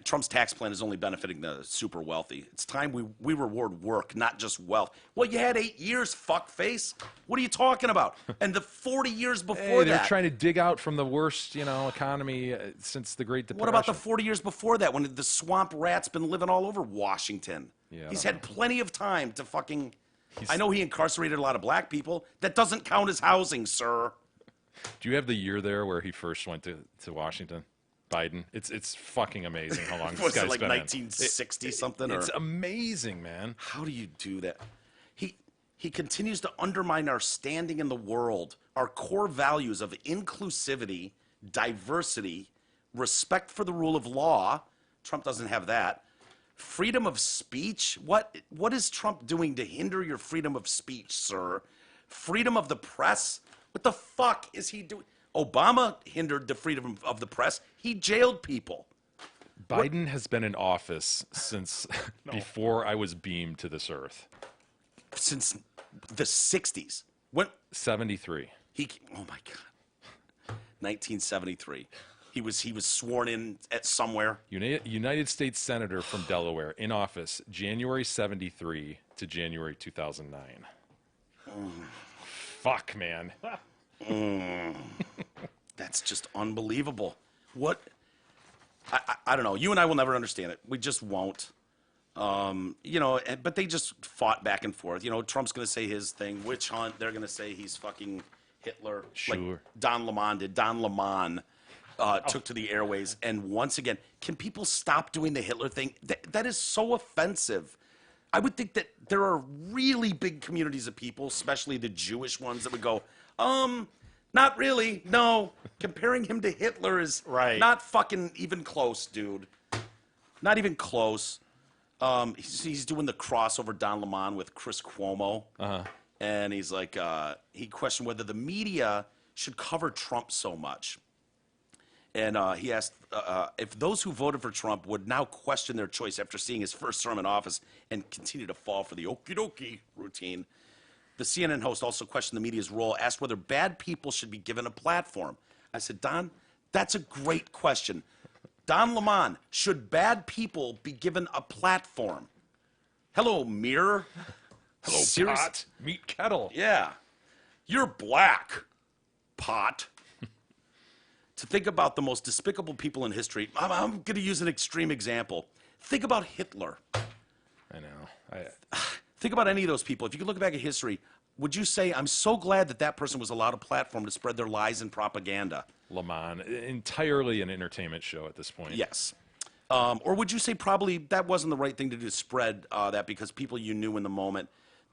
A: Trump's tax plan is only benefiting the super wealthy. It's time we reward work, not just wealth. Well, you had 8 years, fuckface. What are you talking about? And the 40 years before
B: Hey, they're
A: that.
B: trying to dig out from the worst, economy since the Great Depression.
A: What about the 40 years before that when the swamp rat's been living all over Washington?
B: Yeah, I
A: He's
B: don't
A: had plenty of time to fucking... I know he incarcerated a lot of black people. That doesn't count as housing, sir.
B: Do you have the year there where he first went to Washington? Biden. It's fucking amazing how long this
A: Was
B: guy's
A: it like
B: been
A: 1960 something?
B: It's
A: or?
B: amazing, man.
A: How do you do that? He continues to undermine our standing in the world, our core values of inclusivity, diversity, respect for the rule of law. Trump doesn't have that. Freedom of speech? What is Trump doing to hinder your freedom of speech, sir? Freedom of the press? What the fuck is he doing? Obama hindered the freedom of the press. He jailed people.
B: Biden has been in office since before I was beamed to this earth.
A: Since the 60s. When
B: 73.
A: oh my God. 1973. He was sworn in at somewhere.
B: United States Senator from Delaware, in office January 73 to January 2009. Fuck, man.
A: That's just unbelievable. What? I don't know. You and I will never understand it. We just won't. But they just fought back and forth. Trump's going to say his thing, witch hunt. They're going to say he's fucking Hitler.
B: Sure.
A: Like Don Lemon did. Don Lemon took to the airways. And once again, can people stop doing the Hitler thing? That is so offensive. I would think that there are really big communities of people, especially the Jewish ones, that would go, not really. No. Comparing him to Hitler is not fucking even close, dude. Not even close. He's doing the crossover Don Lemon with Chris Cuomo. And he's like, he questioned whether the media should cover Trump so much. And he asked if those who voted for Trump would now question their choice after seeing his first term in office and continue to fall for the okie dokie routine. The CNN host also questioned the media's role, asked whether bad people should be given a platform. I said, Don, that's a great question. Don Lemon, should bad people be given a platform? Hello, Mirror.
B: Hello, Pot. Meet Kettle.
A: Yeah. You're black, Pot. To think about the most despicable people in history, I'm going to use an extreme example. Think about Hitler.
B: I know.
A: Think about any of those people. If you could look back at history, would you say, I'm so glad that person was allowed a platform to spread their lies and propaganda?
B: Lemon, entirely an entertainment show at this point.
A: Yes. Or would you say probably that wasn't the right thing to do, to spread that, because people you knew in the moment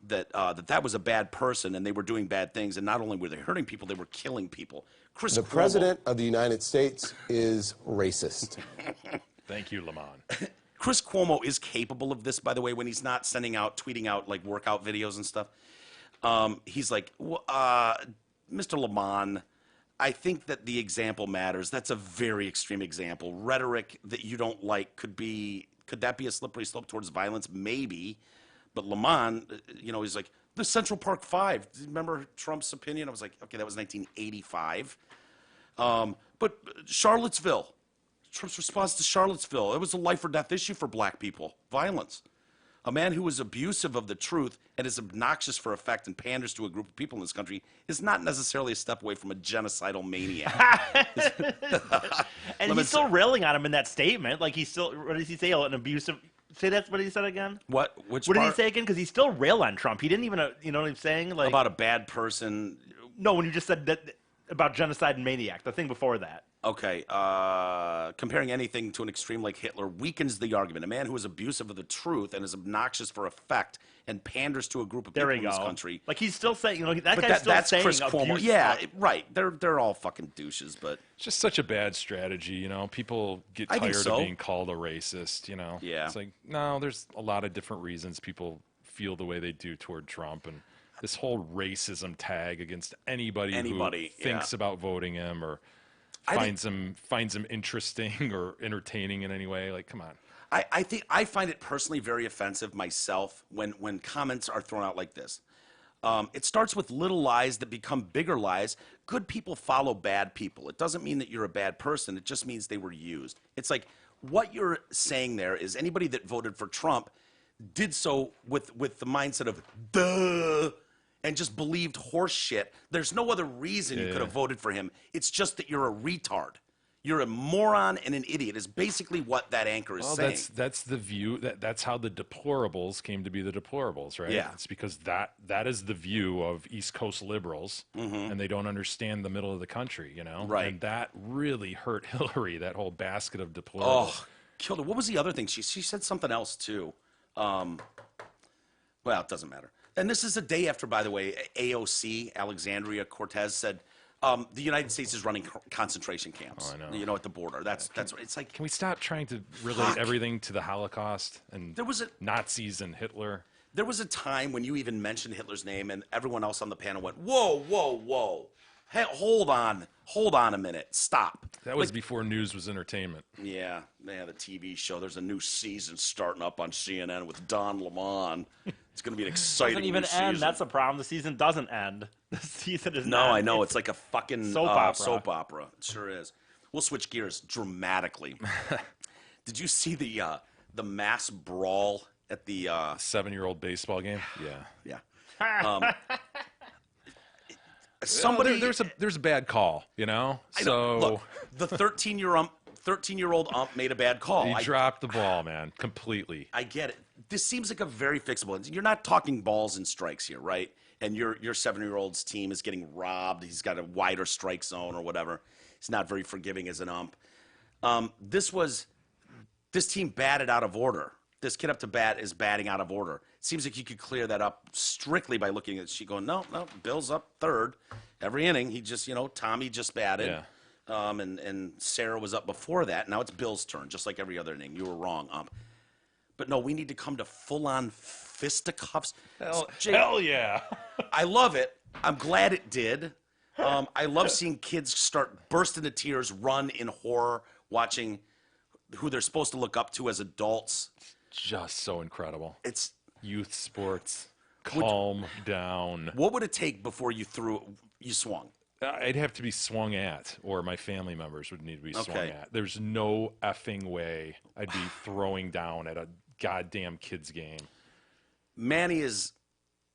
A: that that was a bad person and they were doing bad things, and not only were they hurting people, they were killing people.
D: The President of the United States is racist.
B: Thank you, Lemon.
A: Chris Cuomo is capable of this, by the way, when he's not tweeting out like workout videos and stuff. He's like, Mr. Lemon, I think that the example matters. That's a very extreme example. Rhetoric that you don't like could that be a slippery slope towards violence? Maybe. But Lemon, he's like, the Central Park Five. Do you remember Trump's opinion? I was like, okay, that was 1985. But Charlottesville. Trump's response to Charlottesville. It was a life or death issue for black people. Violence. A man who is abusive of the truth and is obnoxious for effect and panders to a group of people in this country is not necessarily a step away from a genocidal maniac.
C: And he's still railing on him in that statement. Like, what does he say? An abusive. Say that's what he said again?
A: What?
C: What did he say again? Because he still railed on Trump. He didn't even, you know what I'm saying? Like,
A: about a bad person.
C: No, when you just said that about genocide and maniac, the thing before that.
A: Okay, comparing anything to an extreme like Hitler weakens the argument. A man who is abusive of the truth and is obnoxious for effect and panders to a group of people in this country.
C: Like, he's still saying, that's saying
A: Chris Cuomo. Yeah, right. They're all fucking douches, but
B: it's just such a bad strategy. People get tired of being called a racist.
A: Yeah.
B: It's like, no, there's a lot of different reasons people feel the way they do toward Trump, and this whole racism tag against anybody who thinks about voting him or finds him interesting or entertaining in any way. Like, come on.
A: I think I find it personally very offensive myself when comments are thrown out like this. It starts with little lies that become bigger lies. Good people follow bad people. It doesn't mean that you're a bad person. It just means they were used. It's like what you're saying there is anybody that voted for Trump did so with the mindset of duh, and just believed horse shit. There's no other reason you could have voted for him. It's just that you're a retard. You're a moron and an idiot is basically what that anchor is saying.
B: That's the view. That's how the deplorables came to be the deplorables, right?
A: Yeah.
B: It's because that is the view of East Coast liberals, and they don't understand the middle of the country, you know?
A: Right.
B: And that really hurt Hillary, that whole basket of deplorables.
A: Oh, killed her. What was the other thing? She said something else, too. Well, it doesn't matter. And this is a day after, by the way, AOC, Alexandria Cortez, said the United States is running concentration camps.
B: Oh, I know.
A: You know, at the border. That's it's like.
B: Can we stop trying to relate everything to the Holocaust and Nazis and Hitler?
A: There was a time when you even mentioned Hitler's name, and everyone else on the panel went, "Whoa, whoa, whoa! Hey, hold on a minute, stop."
B: That was before news was entertainment.
A: Yeah, the TV show. There's a new season starting up on CNN with Don Lemon. It's going to be an exciting
C: Doesn't even
A: new
C: end.
A: season.
C: That's the problem. The season doesn't end. The season is
A: No,
C: not.
A: I know. It's like a fucking
C: soap opera.
A: It sure is. We'll switch gears dramatically. Did you see the mass brawl at the
B: 7-year-old baseball game? Yeah.
A: Yeah. Somebody
B: there's a bad call, you know? So
A: look, the 13-year-old ump made a bad call.
B: He dropped the ball, man, completely.
A: I get it. This seems like a very fixable. You're not talking balls and strikes here, right? And your 7-year-old's team is getting robbed. He's got a wider strike zone or whatever. He's not very forgiving as an ump. This team batted out of order. This kid up to bat is batting out of order. It seems like you could clear that up strictly by looking at she going, no, Bill's up third. Every inning, he just, Tommy just batted.
B: Yeah.
A: And Sarah was up before that. Now it's Bill's turn, just like every other inning. You were wrong, ump. But no, we need to come to full-on fisticuffs.
B: Hell yeah.
A: I love it. I'm glad it did. I love seeing kids start burst into tears, run in horror, watching who they're supposed to look up to as adults.
B: Just so incredible.
A: It's
B: youth sports. Calm down.
A: What would it take before you swung?
B: I'd have to be swung at, or my family members would need to be swung at. There's no effing way I'd be throwing down at a goddamn kids game.
A: Manny is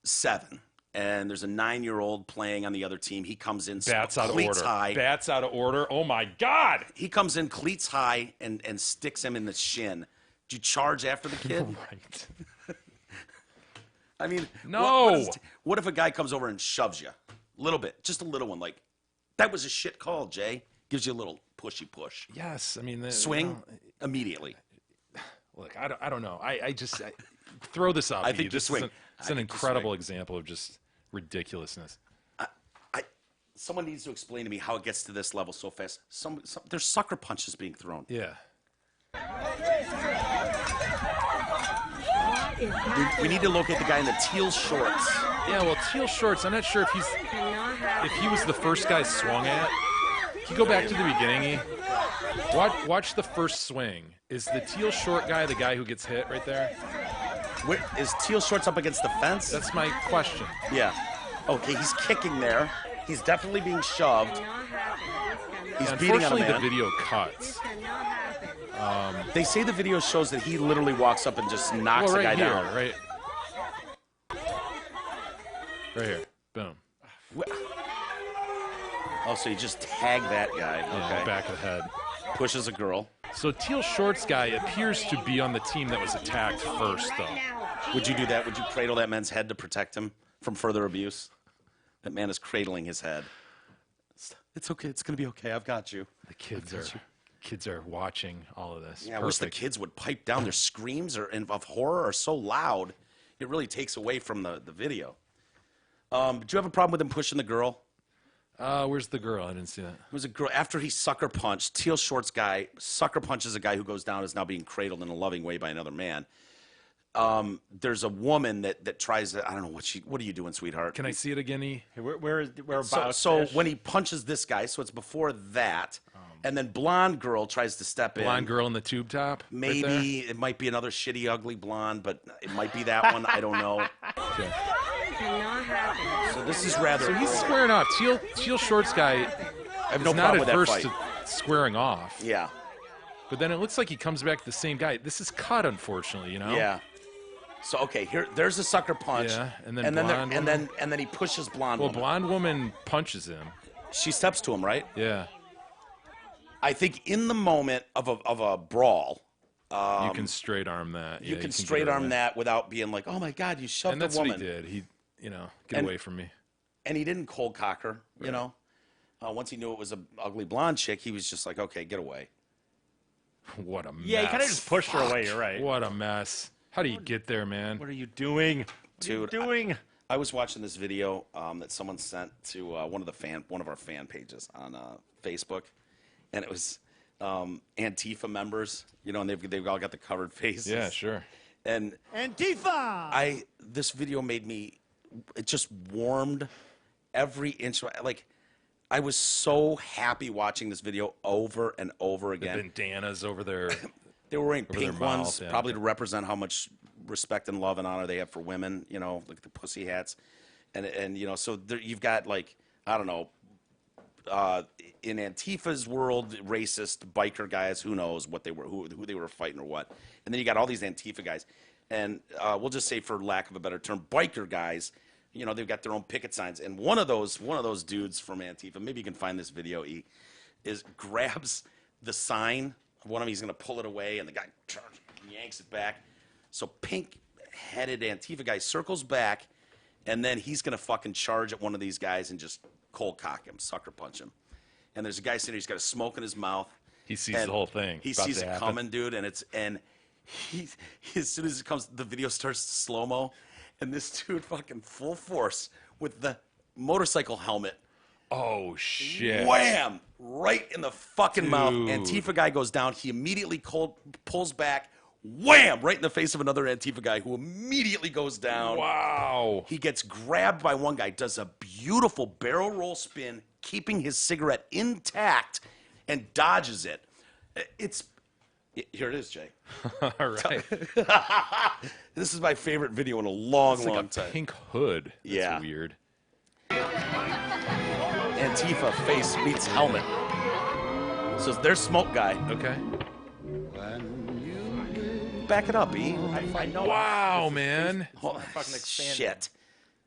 A: 7, and there's a 9-year-old playing on the other team. He comes in
B: bats out of order.
A: High.
B: Bats out of order. Oh my God!
A: He comes in cleats high and sticks him in the shin. Do you charge after the kid?
B: Right.
A: I mean,
B: no.
A: What if a guy comes over and shoves you? A little bit, just a little one. Like, that was a shit call, Jay. Gives you a little pushy push.
B: Yes, I mean
A: swing immediately.
B: Look, I don't know. I just throw this out.
A: I think
B: this
A: swing.
B: It's an incredible example of just ridiculousness.
A: Someone needs to explain to me how it gets to this level so fast. There's sucker punches being thrown.
B: Yeah.
A: We need to locate the guy in the teal shorts.
B: Yeah, well, teal shorts. I'm not sure if he was the first guy swung at. Can you go back to the beginning? Watch the first swing. Is the teal short guy the guy who gets hit right there?
A: Is teal shorts up against the fence?
B: That's my question.
A: Yeah. Okay, he's kicking there. He's definitely being shoved. He's beating on a man.
B: The video cuts.
A: They say the video shows that he literally walks up and just knocks the guy down.
B: Right here. Boom.
A: Oh, so you just tag that guy.
B: Yeah,
A: okay.
B: Back of the head.
A: Pushes a girl.
B: So teal shorts guy appears to be on the team that was attacked first, though.
A: Would you do that? Would you cradle that man's head to protect him from further abuse? That man is cradling his head. It's okay. It's gonna be okay. I've got you.
B: The kids are watching all of this.
A: Yeah, I wish the kids would pipe down. Their screams of horror are so loud, it really takes away from the video. Do you have a problem with him pushing the girl?
B: Where's the girl? I didn't see that.
A: It was a girl. After he sucker punched, teal shorts guy sucker punches a guy who goes down, is now being cradled in a loving way by another man. There's a woman that tries to, I don't know what are you doing, sweetheart?
B: Can I see it again, E?
C: Whereabouts?
A: So when he punches this guy, so it's before that, and then blonde girl tries to step in.
B: Blonde girl in the tube top?
A: Maybe it might be another shitty, ugly blonde, but it might be that one. I don't know.
B: Okay.
A: So this is rather.
B: So he's squaring off. Teal shorts guy
A: I have no
B: is
A: problem
B: not
A: with that
B: adverse
A: fight.
B: to squaring off.
A: Yeah.
B: But then it looks like he comes back to the same guy. This is cut, unfortunately, you know?
A: Yeah. So okay, there's a sucker punch.
B: Yeah, and then
A: he pushes blonde.
B: Well,
A: woman.
B: blonde woman punches him.
A: She steps to him, right?
B: Yeah.
A: I think in the moment of a brawl,
B: you can straight arm that.
A: you
B: Yeah,
A: can
B: get
A: straight arm
B: away.
A: that without being like, oh my God, you shoved
B: And
A: the
B: that's
A: woman.
B: what he did. He, get away from me.
A: And he didn't cold cock her, you know. Once he knew it was an ugly blonde chick, he was just like, okay, get away.
B: What a mess.
C: Yeah, he kind of just pushed her away. You're right.
B: What a mess. How do you get there, man?
C: What are you doing? What
A: Dude,
C: are you doing?
A: I was watching this video that someone sent to one of our fan pages on Facebook, and it was Antifa members, and they've all got the covered faces.
B: Yeah, sure.
A: And
E: Antifa!
A: This video made me, it just warmed every inch. Like, I was so happy watching this video over and over again.
B: Bandanas over there.
A: They were wearing
B: their
A: pink
B: mouth,
A: ones,
B: yeah.
A: probably to represent how much respect and love and honor they have for women, like the pussy hats. And so you've got, like, I don't know, in Antifa's world, racist biker guys, who knows what they were, who they were fighting or what. And then you got all these Antifa guys. And we'll just say, for lack of a better term, biker guys. They've got their own picket signs, and one of those dudes from Antifa, maybe you can find this video, grabs the sign of one of them. He's going to pull it away, and the guy yanks it back. So pink-headed Antifa guy circles back, and then he's going to fucking charge at one of these guys and just cold cock him, sucker punch him. And there's a guy sitting there, he's got a smoke in his mouth.
B: He sees the whole thing.
A: He
B: about
A: sees
B: to
A: it
B: happen.
A: coming, dude, and he as soon as it comes, the video starts slow-mo. And this dude fucking full force with the motorcycle helmet.
B: Oh, shit.
A: Wham! Right in the fucking mouth.
B: Dude.
A: Antifa guy goes down. He immediately pulls back. Wham! Right in the face of another Antifa guy who immediately goes down.
B: Wow.
A: He gets grabbed by one guy, does a beautiful barrel roll spin, keeping his cigarette intact, and dodges it. Here it is, Jay.
B: All right.
A: This is my favorite video in a long,
B: It's
A: long
B: like a
A: time.
B: pink hood. That's
A: Yeah.
B: weird.
A: Antifa face meets helmet. So there's smoke guy.
B: Okay.
A: Back it up, E.
C: I know.
B: Wow, man.
A: Oh,
C: fucking expanding.
A: shit.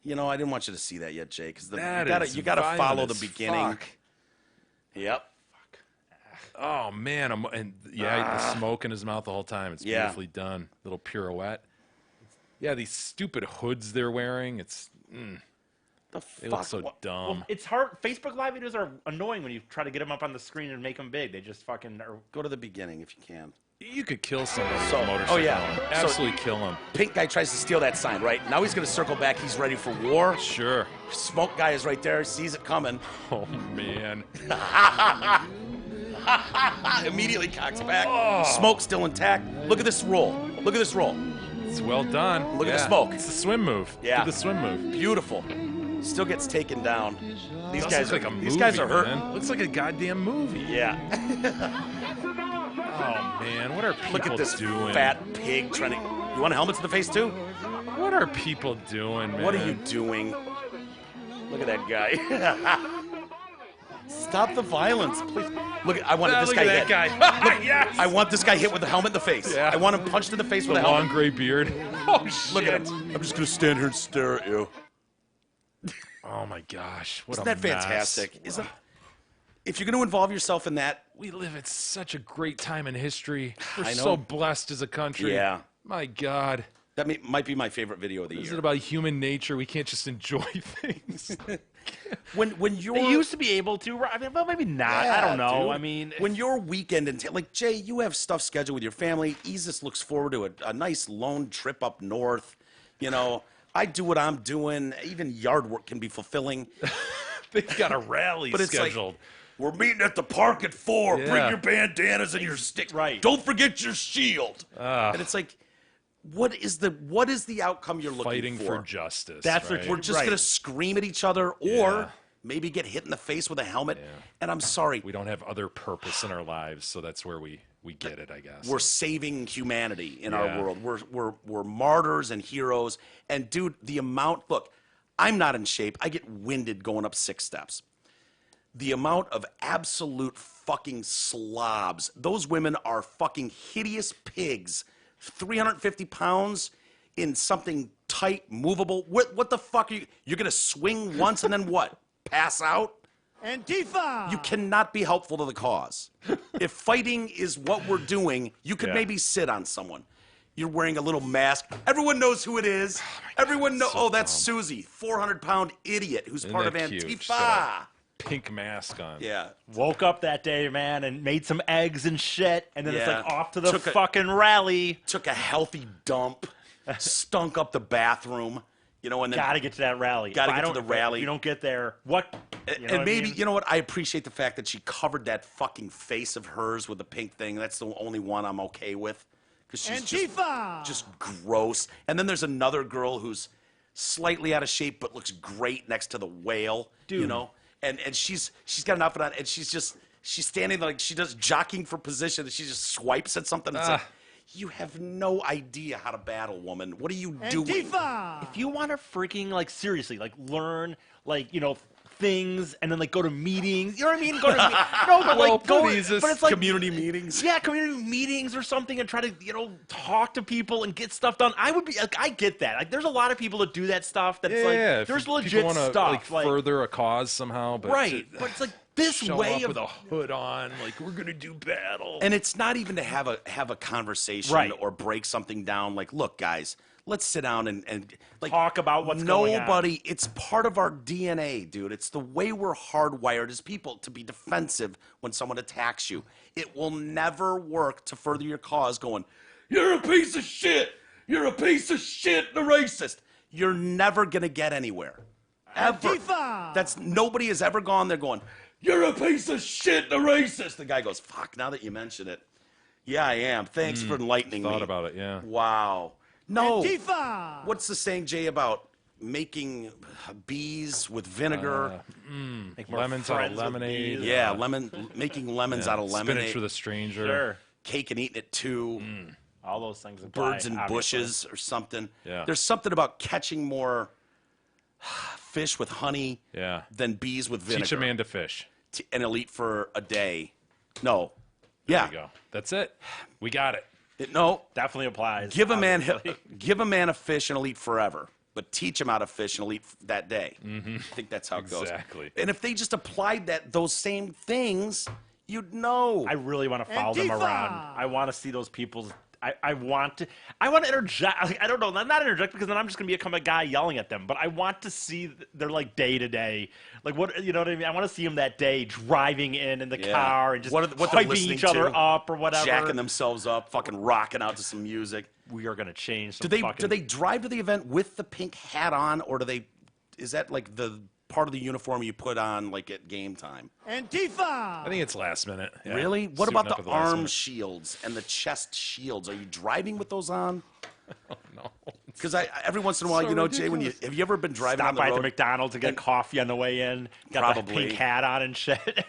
A: I didn't want you to see that yet, Jay, because
B: That
A: you gotta
B: is
A: follow the
B: violent as
A: beginning.
B: fuck.
A: Yep.
B: Oh, man. The smoke in his mouth the whole time. It's
A: Yeah.
B: beautifully done. Little pirouette. Yeah, these stupid hoods they're wearing.
A: The
B: They
A: fuck?
B: look so dumb.
C: It's hard. Facebook Live videos are annoying when you try to get them up on the screen and make them big. They just fucking are.
A: Go to the beginning if you can.
B: You could kill somebody with
A: So-
B: a motorcycle.
A: oh, yeah.
B: helmet.
A: So-
B: Absolutely kill him.
A: Pink guy tries to steal that sign, right? Now he's gonna circle back. He's ready for war.
B: Sure.
A: Smoke guy is right there. Sees it coming.
B: Oh, man.
A: Immediately cocks back. Smoke still intact. Look at this roll. Look at this roll.
B: It's well done.
A: Look at the
B: Yeah.
A: smoke.
B: It's a swim move.
A: Yeah.
B: Do the swim move.
A: Beautiful. Still gets taken down. These
B: This
A: guys
B: looks
A: are
B: like a movie,
A: these guys are hurt.
B: man. Looks like a goddamn movie.
A: Yeah.
B: Oh, man. What are people
A: Look at this
B: doing?
A: fat pig trying to. You want a helmet to the face too?
B: What are people doing, man?
A: What are you doing? Look at that guy. Stop the violence, please. Look, I wanted this
B: Look
A: guy
B: at
A: hit.
B: that guy. Yes.
A: I want this guy hit with the helmet in the face.
B: Yeah.
A: I want him punched in the face with
B: The
A: a helmet.
B: long gray beard. Oh, shit.
A: Look at him. I'm just gonna stand here and stare at you.
B: Oh, my gosh. What
A: Isn't
B: a
A: that
B: mess.
A: fantastic? If you're gonna involve yourself in that,
B: We live at such a great time in history. We're
A: I know.
B: so blessed as a country.
A: Yeah.
B: My God.
A: that might be my favorite video of the
B: Is
A: year.
B: it about human nature? We can't just enjoy things.
A: when you're
C: They used to be able to. I mean, well, maybe not. I don't know.
A: dude.
C: I mean,
A: when your weekend like Jay, you have stuff scheduled with your family. Isis looks forward to a nice lone trip up north. I do what I'm doing. Even yard work can be fulfilling.
B: They've got a rally
A: But it's
B: scheduled.
A: like, we're meeting at the park at 4. Bring
B: Yeah.
A: your bandanas and your sticks.
C: Right.
A: Don't forget your shield. And it's like, what is the outcome you're looking
B: Fighting
A: for?
B: for justice.
C: That's
B: right?
C: what
A: We're just
C: Right.
A: gonna scream at each other, or
B: Yeah.
A: maybe get hit in the face with a helmet. And I'm sorry,
B: We don't have other purpose in our lives, so that's where we get it, I guess.
A: we're saving humanity in our
B: Yeah.
A: world. We're martyrs and heroes. And dude, the amount. Look, I'm not in shape. I get winded going up 6 steps. The amount of absolute fucking slobs. Those women are fucking hideous pigs. 350 pounds in something tight, movable. What the fuck are you? You're gonna swing once and then what? Pass out?
E: Antifa!
A: You cannot be helpful to the cause. If fighting is what we're doing, you could
B: Yeah.
A: maybe sit on someone. You're wearing a little mask. Everyone knows who it is. Everyone knows.
B: so
A: Oh, that's
B: dumb.
A: Susie, 400-pound idiot who's
B: Isn't
A: part of
B: that cute? She's
A: Antifa.
B: got pink mask on.
A: Yeah.
C: Woke up that day, man, and made some eggs and shit, and then it's
A: Yeah.
C: like off to the
A: Took a-
C: fucking rally.
A: Took a healthy dump, stunk up the bathroom, you know, and then
C: Gotta get to that rally.
A: Gotta
C: If I
A: get to
C: don't-
A: the rally.
C: If you don't get there, what? You know
A: and
C: what I
A: maybe
C: mean?
A: you know what? I appreciate the fact that she covered that fucking face of hers with the pink thing. That's the only one I'm okay with, because she's
E: Antifa!
A: just gross. And then there's another girl who's slightly out of shape but looks great next to the whale. You
C: Dude.
A: know, and she's got an outfit on, and she's standing like she does jockeying for position, and she just swipes at something. It's like, you have no idea how to battle, woman. What are you doing?
E: Antifa!
C: If you want to freaking like seriously like learn like things and then like go to meetings, you know what I mean? Go to no, but
B: Well,
C: like go.
B: please,
C: But it's like
A: Community meetings.
C: yeah, community meetings or something, and try to talk to people and get stuff done. I would be like, I get that. Like, there's a lot of people that do that stuff. That's
B: Yeah,
C: like
B: if
C: there's
B: people
C: legit
B: wanna,
C: stuff.
B: like further a cause somehow, but
C: right, but it's like this
B: show
C: way
B: up
C: of
B: with a hood on, like we're gonna do battle.
A: And it's not even to have a conversation
C: Right.
A: or break something down. Like, look, guys, let's sit down and like
C: Talk about what's going on.
A: nobody. It's part of our DNA, dude. It's the way we're hardwired as people to be defensive when someone attacks you. It will never work to further your cause. Going, you're a piece of shit. You're a piece of shit and a racist. You're never gonna get anywhere. Ever.
E: Antifa!
A: That's nobody has ever gone there going, you're a piece of shit and a racist. The guy goes, fuck, now that you mention it. Yeah, I am. Thanks for enlightening me.
B: Thought about it, yeah.
A: Wow. No.
E: Antifa!
A: What's the saying, Jay, about making bees with vinegar?
C: Make more
B: Lemons out of
C: friends with
B: lemonade.
C: bees.
A: Yeah, making lemons out of lemonade.
B: Spinach for the stranger.
C: Sure.
A: Cake and eating it too.
C: All those things apply,
A: Birds and
C: obviously.
A: bushes or something.
B: Yeah.
A: There's something about catching more fish with honey
B: Yeah.
A: than bees with vinegar.
B: Teach a man to fish.
A: And it'll eat for a day. No. Yeah.
B: There you go. That's it. We got it.
A: No.
C: Definitely applies.
A: Give a
C: obviously.
A: man a fish and he'll eat forever, but teach him how to fish and he'll eat that day. I think that's how it goes.
B: Exactly.
A: And if they just applied those same things, you'd know.
C: I really want to follow them
E: Antifa!
C: around. I want to see those people's. I want to interject. Like, I don't know, not interject because then I'm just gonna become a guy yelling at them. But I want to see their like day to day, like what you know what I mean. I want to see them that day driving in the
A: Yeah.
C: car and just
A: what they're
C: hyping
A: listening
C: each other
A: to,
C: up or whatever.
A: jacking themselves up, fucking rocking out to some music.
C: We are gonna change.
A: Do
C: Some
A: they drive to the event with the pink hat on, or is that like the part of the uniform you put on like at game time?
E: Antifa!
B: I think it's last minute. Yeah.
A: Really? What
B: Suiting
A: about
B: up
A: the
B: at last
A: arm
B: minute.
A: shields and the chest shields? Are you driving with those on?
B: No.
A: Because every once in a while,
B: So
A: you know, Jay, have you ever been driving
C: stop
A: on the
C: by at
A: road?
C: the McDonald's and get coffee on the way in. Got the
A: Probably.
C: pink hat on and shit.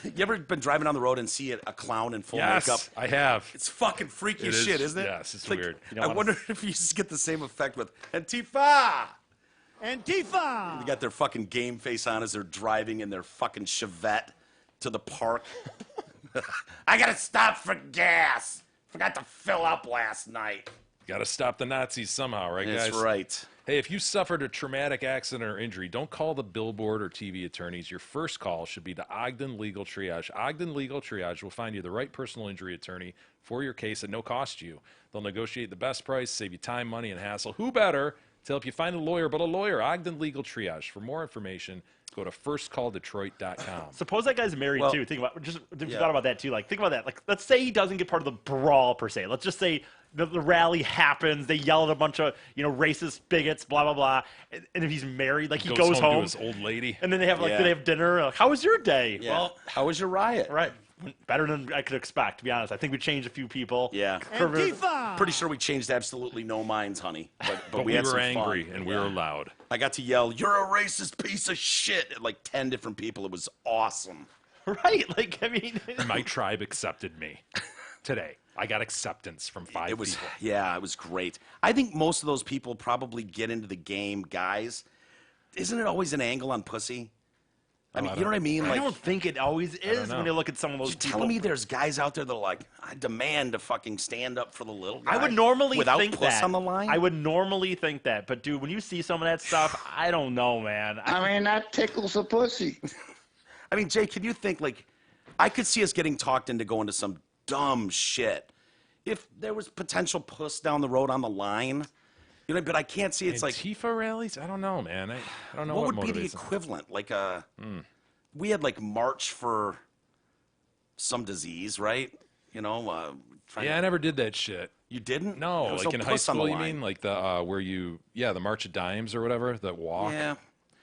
A: You ever been driving on the road and see a clown in full
B: Yes,
A: makeup?
B: I have.
A: It's fucking freaky
B: It
A: as
B: is-
A: shit, isn't it?
B: yes, it's
A: like,
B: weird.
C: You don't
A: I
C: wanna
A: wonder if you just get the same effect with Antifa.
E: Antifa!
A: They got their fucking game face on as they're driving in their fucking Chevette to the park. I gotta stop for gas. Forgot to fill up last night.
B: Got to stop the Nazis somehow, right, guys?
A: That's right.
B: Hey, if you suffered a traumatic accident or injury, don't call the billboard or TV attorneys. Your first call should be to Ogden Legal Triage. Ogden Legal Triage will find you the right personal injury attorney for your case at no cost to you. They'll negotiate the best price, save you time, money, and hassle. Who better to help you find a lawyer but a lawyer? Ogden Legal Triage. For more information, go to firstcalldetroit.com.
C: Suppose that guy's married
A: Well-
C: too. Think about just if you
A: Yeah.
C: thought about that too. Like think about that. Like let's say he doesn't get part of the brawl per se. Let's just say the rally happens. They yell at a bunch of racist bigots, blah blah blah. And if he's married, like he goes
B: home
C: home,
B: to his old lady.
C: and then they have
A: Yeah.
C: they have dinner. Like, how was your day?
A: Yeah.
C: Well,
A: how was your riot?
C: right, better than I could expect. To be honest, I think we changed a few people.
A: Yeah.
E: Antifa!
A: Pretty sure we changed absolutely no minds, honey. But
B: But we
A: had
B: were
A: some
B: angry
A: fun.
B: and we
A: Yeah.
B: were loud.
A: I got to yell, "You're a racist piece of shit!" at like 10 different people. It was awesome.
C: Right. Like I mean,
B: My tribe accepted me today. I got acceptance from 5
A: It was,
B: people.
A: yeah, it was great. I think most of those people probably get into the game, guys. Isn't it always an angle on pussy? I mean, you know what I mean?
C: I
A: Like,
C: don't think it always is
B: know.
C: when you look at some of those
A: you're
C: people.
A: telling me there's guys out there that are like, I demand to fucking stand up for the little guy.
C: I would normally
A: without
C: think
A: puss
C: that.
A: on the line.
C: I would normally think that, but dude, when you see some of that stuff, I don't know, man.
F: I mean, that tickles a pussy.
A: I mean, Jay, can you think, like, I could see us getting talked into going to some dumb shit if there was potential puss down the road on the line. You know, but I can't see it's like
B: Antifa rallies? I don't know, man. I don't know
A: what
B: what
A: would be the
B: motivates them.
A: equivalent? Like we had like March for some disease, right? You know,
B: Yeah, I never did that shit.
A: You didn't?
B: No,
A: There was
B: like in high
A: puss on the
B: school, you
A: line.
B: mean? Like the where you, the March of Dimes or whatever, the walk,
A: Yeah.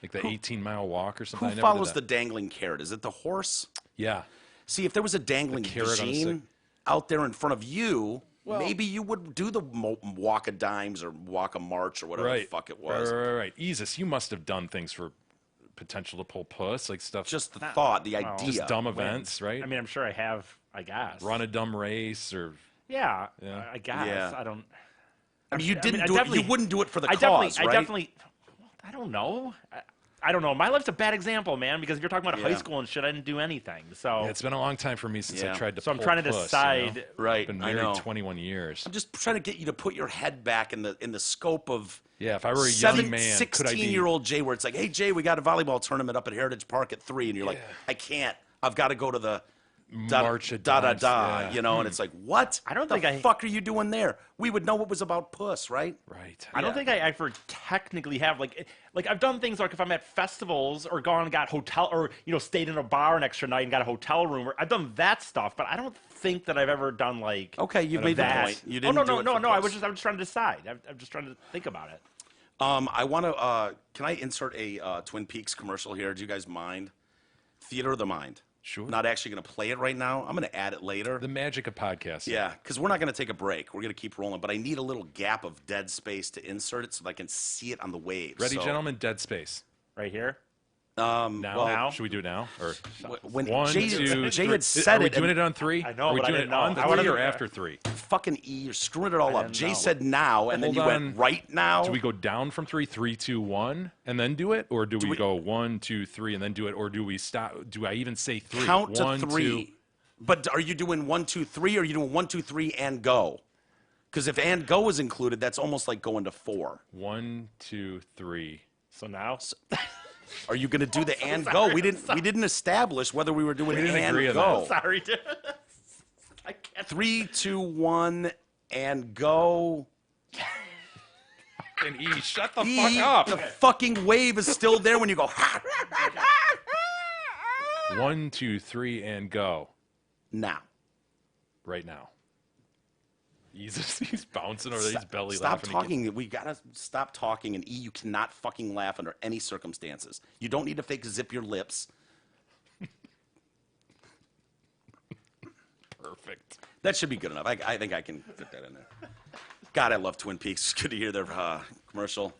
B: like the 18-mile walk or something.
A: Who
B: I never did
A: follows
B: that.
A: the dangling carrot? Is it the horse?
B: Yeah,
A: See, if there was a dangling
B: carrot on a
A: Vagine
B: stick.
A: out there in front of you, maybe you would do the walk of dimes or walk of march or whatever the
B: right.
A: fuck it was.
B: Right. Jesus, you must have done things for potential to pull puss, like stuff.
A: Just the thought, the idea.
B: just dumb events, right?
C: I mean, I'm sure I have. I guess.
B: Run a dumb race or
C: Yeah.
B: Yeah.
C: I guess.
A: Yeah.
C: I don't.
A: I mean, you
C: I
A: didn't
C: mean, I
A: do it. You
C: definitely-
A: wouldn't do it for the
C: I
A: cause,
C: definitely.
A: right?
C: I definitely. I don't know. I don't know. My life's a bad example, man, because you're talking about high
A: Yeah.
C: school and shit. I didn't do anything. So.
B: Yeah, it's been a long time for me since I
A: Yeah.
B: tried to.
C: So I'm
B: pull
C: trying to
B: puss,
C: decide-
A: Right,
B: Been
A: I
B: married
A: know.
B: 21 years.
A: I'm just trying to get you to put your head back in the scope of
B: Yeah, if I were a young man, could I be?
A: 16-year-old Jay, where it's like, hey, Jay, we got a volleyball tournament up at Heritage Park at 3, and you're like, I can't. I've got to go to the
B: March of
A: da
B: Dimes, yeah.
A: you know, and it's like, what?
C: I don't
A: the
C: think I-
A: fuck are you doing there? We would know it was about puss, right?
B: Right.
C: I don't think I ever technically have like I've done things like if I'm at festivals or gone and got hotel or stayed in a bar an extra night and got a hotel room. Or I've done that stuff, but I don't think that I've ever done like.
A: Okay, you've
C: an
A: made the
C: event.
A: point. You
C: Oh
A: didn't
C: no
A: do
C: no
A: it
C: no
A: for
C: no! I'm
A: puss.
C: just trying to decide. I'm just trying to think about it.
A: I want to. Can I insert a Twin Peaks commercial here? Do you guys mind? Theater of the Mind.
B: Sure.
A: Not actually going to play it right now. I'm going to add it later.
B: The magic of podcasting.
A: Yeah, because we're not going to take a break. We're going to keep rolling, but I need a little gap of dead space to insert it so that I can see it on the waves.
B: Ready,
A: So,
B: gentlemen? Dead space.
C: Right here.
B: Now?
C: now?
B: Should we do it now? Or
A: When
B: one,
A: Jay,
B: two,
A: Jay
B: three.
A: had said
B: Are we
A: it,
B: doing
A: and
B: it on 3?
C: I know,
B: Are we
C: but I
B: doing
C: didn't
B: it
C: know.
B: on
C: I wanted
B: 3 or
C: to-
B: after 3?
A: fucking E, you're screwing it all up.
C: didn't
A: Jay
C: know.
A: said now, and then
B: Hold
A: you
B: on.
A: went right now.
B: Do we go down from 3, 3, 2, 1, and then do it, or do we go 1, 2, 3, and then do it, or do we stop? Do I even say 3?
A: count to
B: 1,
A: 3?
B: 2.
A: But are you doing 1, 2, 3, or are you doing 1, 2, 3 and go? Because if and go is included, that's almost like going to 4.
B: 1, 2, 3.
C: So now.
A: Are you going to do the and go? We didn't establish whether we were doing
B: didn't
A: and
B: agree on
A: go.
B: that.
C: Sorry, dude. I can't.
A: 3, 2, 1, and go.
B: And E, shut the
A: E,
B: fuck up.
A: the fucking wave is still there when you go.
B: 1, 2, 3, and go.
A: Now.
B: Right now. He's bouncing over there. He's belly
A: Stop
B: laughing.
A: talking. We gotta stop talking. And E, you cannot fucking laugh under any circumstances. You don't need to fake zip your lips.
B: Perfect.
A: That should be good enough. I think I can fit that in there. God, I love Twin Peaks. It's good to hear their commercial.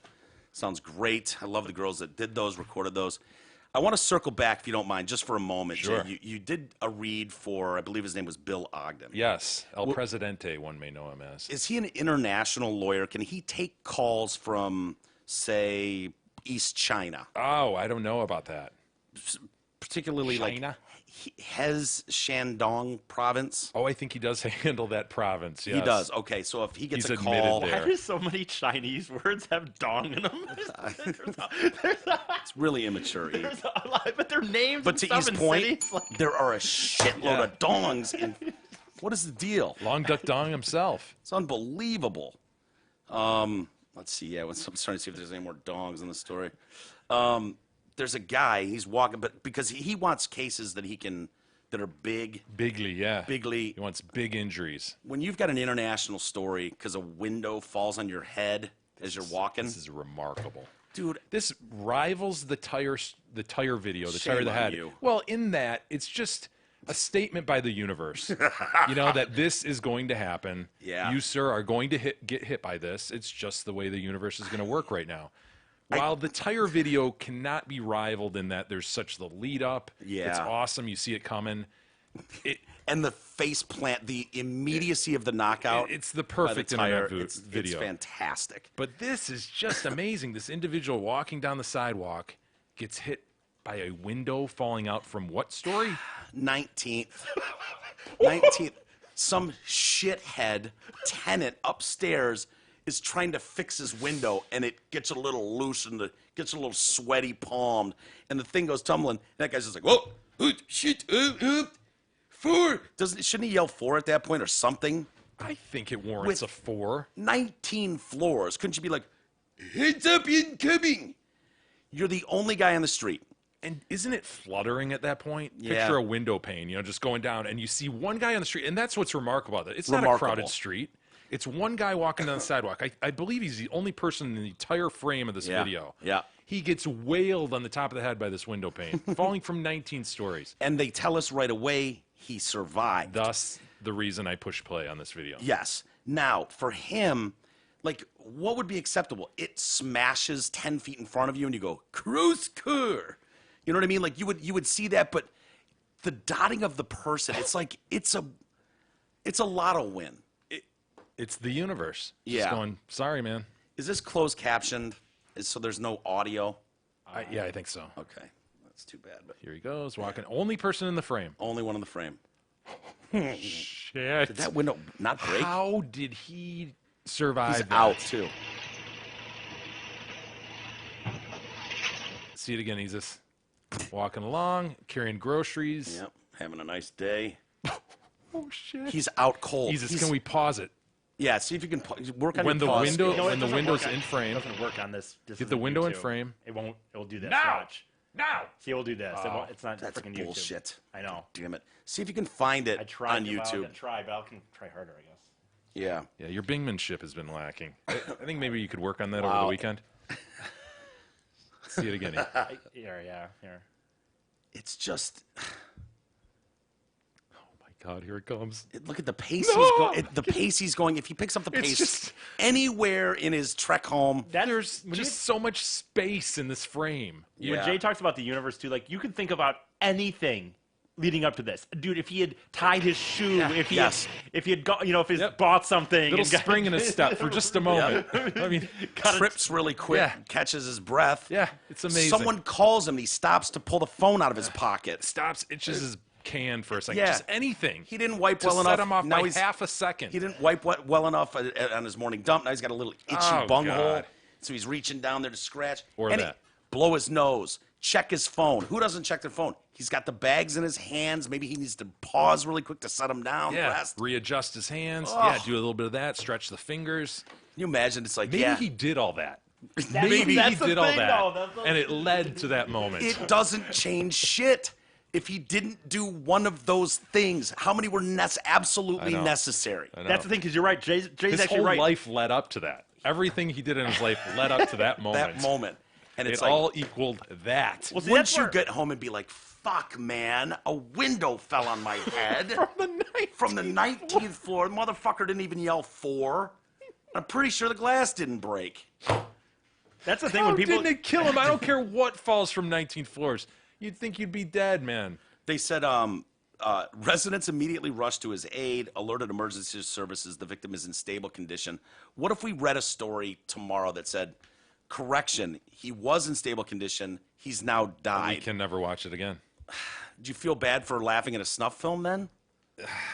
A: Sounds great. I love the girls that did those, recorded those. I want to circle back, if you don't mind, just for a moment.
B: Sure.
A: Jay. You did a read for, I believe his name was Bill Ogden.
B: Yes. El Presidente, one may know him as.
A: Is he an international lawyer? Can he take calls from, say, East China?
B: Oh, I don't know about that.
A: Particularly
B: China?
A: like Hez Shandong province?
B: Oh, I think he does handle that province. Yes.
A: He does. Okay, so if he gets
B: He's
A: a
B: admitted
A: call,
B: there.
C: Why do so many Chinese words have dong in them?
A: it's really immature. E.
C: There's a lot, but their names.
A: But
C: and
A: to
C: stuff
A: East
C: in
A: Point,
C: cities, like,
A: there are a shitload
B: Yeah.
A: of dongs. In, what is the deal?
B: Long Duck Dong himself.
A: It's unbelievable. Let's see. Yeah, I'm starting to see if there's any more dongs in the story. There's a guy. He's walking, but because he wants cases that that are big.
B: Bigly, yeah.
A: Bigly.
B: He wants big injuries.
A: When you've got an international story because a window falls on your head as you're walking,
B: This is remarkable.
A: dude.
B: This rivals the tire video, the tire of
A: Shame
B: the
A: on
B: head.
A: you.
B: Well, in that, it's just a statement by the universe. That this is going to happen.
A: Yeah.
B: You, sir, are going to get hit by this. It's just the way the universe is going to work right now. While the tire video cannot be rivaled in that there's such the lead up.
A: Yeah.
B: It's awesome. You see it coming.
A: And the face plant, the immediacy of the knockout.
B: It's the
A: by
B: perfect
A: tire,
B: internet
A: it's
B: video.
A: fantastic.
B: But this is just amazing. This individual walking down the sidewalk gets hit by a window falling out from what story?
A: 19th. 19th. Some shithead tenant upstairs is trying to fix his window, and it gets a little loose and gets a little sweaty palmed, and the thing goes tumbling. And that guy's just like, whoa, shit, 4. Shouldn't he yell 4 at that point or something?
B: I think it warrants
A: With-
B: a 4.
A: 19 floors. Couldn't you be like, heads up, incoming? You're the only guy on the street.
B: And isn't it fluttering at that point?
A: Yeah.
B: Picture a window pane, just going down, and you see one guy on the street, and that's what's remarkable about it. It's not a
A: Remarkable.
B: crowded street. It's one guy walking down the sidewalk. I believe he's the only person in the entire frame of this video.
A: Yeah.
B: He gets wailed on the top of the head by this window pane, falling from 19 stories.
A: And they tell us right away he survived.
B: Thus, the reason I push play on this video.
A: Yes. Now, for him, like, what would be acceptable? It smashes 10 feet in front of you and you go, Cruz Cur. You know what I mean? Like, you would see that, but the dotting of the person, it's like, it's a lotto win.
B: It's the universe.
A: Yeah.
B: Just going, sorry, man.
A: Is this closed captioned? So there's no audio?
B: Yeah, I think so.
A: Okay. That's too bad, but
B: Here he goes, walking. Only person in the frame.
A: only one in the frame.
B: Shit.
A: Did that window not break?
B: How did he survive
A: He's
B: that?
A: out, too.
B: See it again. He's just walking along, carrying groceries.
A: Yep. Having a nice day.
B: Oh, shit.
A: He's out cold.
B: Jesus, can we pause it?
A: Yeah, see if you can work on
B: When
A: your
B: the
A: pause
B: window-
A: skills.
C: No, it
B: when the
C: doesn't
B: window's
C: work on-
B: in frame.
C: It doesn't work on this. This
B: Get
C: is
B: the
C: on
B: window in
C: YouTube.
B: frame.
C: It won't. It will do this.
B: Now!
C: Watch.
B: Now!
C: See, it will do this. It won't, it's not
A: That's
C: freaking YouTube.
A: bullshit.
C: I know.
A: Damn it. See if you can find it
C: I tried
A: on
C: to- well, I'm
A: YouTube.
C: gonna try, but I can try harder, I guess.
A: Yeah.
B: Yeah, your Bingmanship has been lacking. I think maybe you could work on that over
A: Wow.
B: the weekend. See it again.
C: Here.
A: It's just
B: Oh my God, here it comes.
A: look at the pace
B: No!
A: he's going. The pace he's going. If he picks up the
B: It's
A: pace
B: just-
A: anywhere in his trek home,
B: There's just so much space in this frame.
A: Yeah.
C: When Jay talks about the universe too, like you can think about anything leading up to this, dude. If he had tied his shoe, if he
A: Yes.
C: if he had got, if he
B: Yep.
C: bought something,
B: Little
C: and got-
B: spring in his step for just a moment. I mean,
A: trips really quick,
B: Yeah.
A: catches his breath.
B: yeah, it's amazing.
A: Someone calls him. He stops to pull the phone out of his pocket.
B: stops, itches his can for a second.
A: Yeah.
B: Just anything.
A: He didn't wipe
B: to
A: well enough.
B: set him off
A: Now
B: by
A: he's-
B: half a second.
A: He didn't wipe well enough on his morning dump. Now he's got a little itchy
B: Oh,
A: bunghole.
B: God.
A: So he's reaching down there to scratch.
B: Or
A: and
B: that.
A: blow his nose. Check his phone. Who doesn't check their phone? He's got the bags in his hands. Maybe he needs to pause really quick to set them down.
B: Yeah,
A: Rest. Can
B: readjust his hands.
A: Oh.
B: Yeah, do a little bit of that. Stretch the fingers.
A: you imagine? It's like,
B: Maybe
A: yeah,
B: he did all that.
C: Maybe
B: he
C: that's the
B: did all
C: thing,
B: that,
C: though. That's the-
B: and it led to that moment.
A: it doesn't change shit. If he didn't do one of those things, how many were absolutely
B: I know.
A: necessary?
B: I know.
C: That's the thing, because you're right. Jay's
B: His
C: actually
B: whole
C: right.
B: life led up to that. Everything he did in his life led up to that moment.
A: That moment. And
B: It
A: it's like,
B: all equaled that.
C: Well, see,
A: wouldn't
C: that's
A: you
C: where-
A: get home and be like, fuck, man, a window fell on my head from the 19th floor. The motherfucker didn't even yell 4. I'm pretty sure the glass didn't break.
C: That's the thing
B: How
C: when people.
B: didn't it kill him? I don't care what falls from 19 floors. You'd think you'd be dead, man.
A: They said residents immediately rushed to his aid, alerted emergency services. The victim is in stable condition. What if we read a story tomorrow that said, correction, he was in stable condition. He's now
B: We
A: died.
B: can never watch it again.
A: Do you feel bad for laughing at a snuff film then?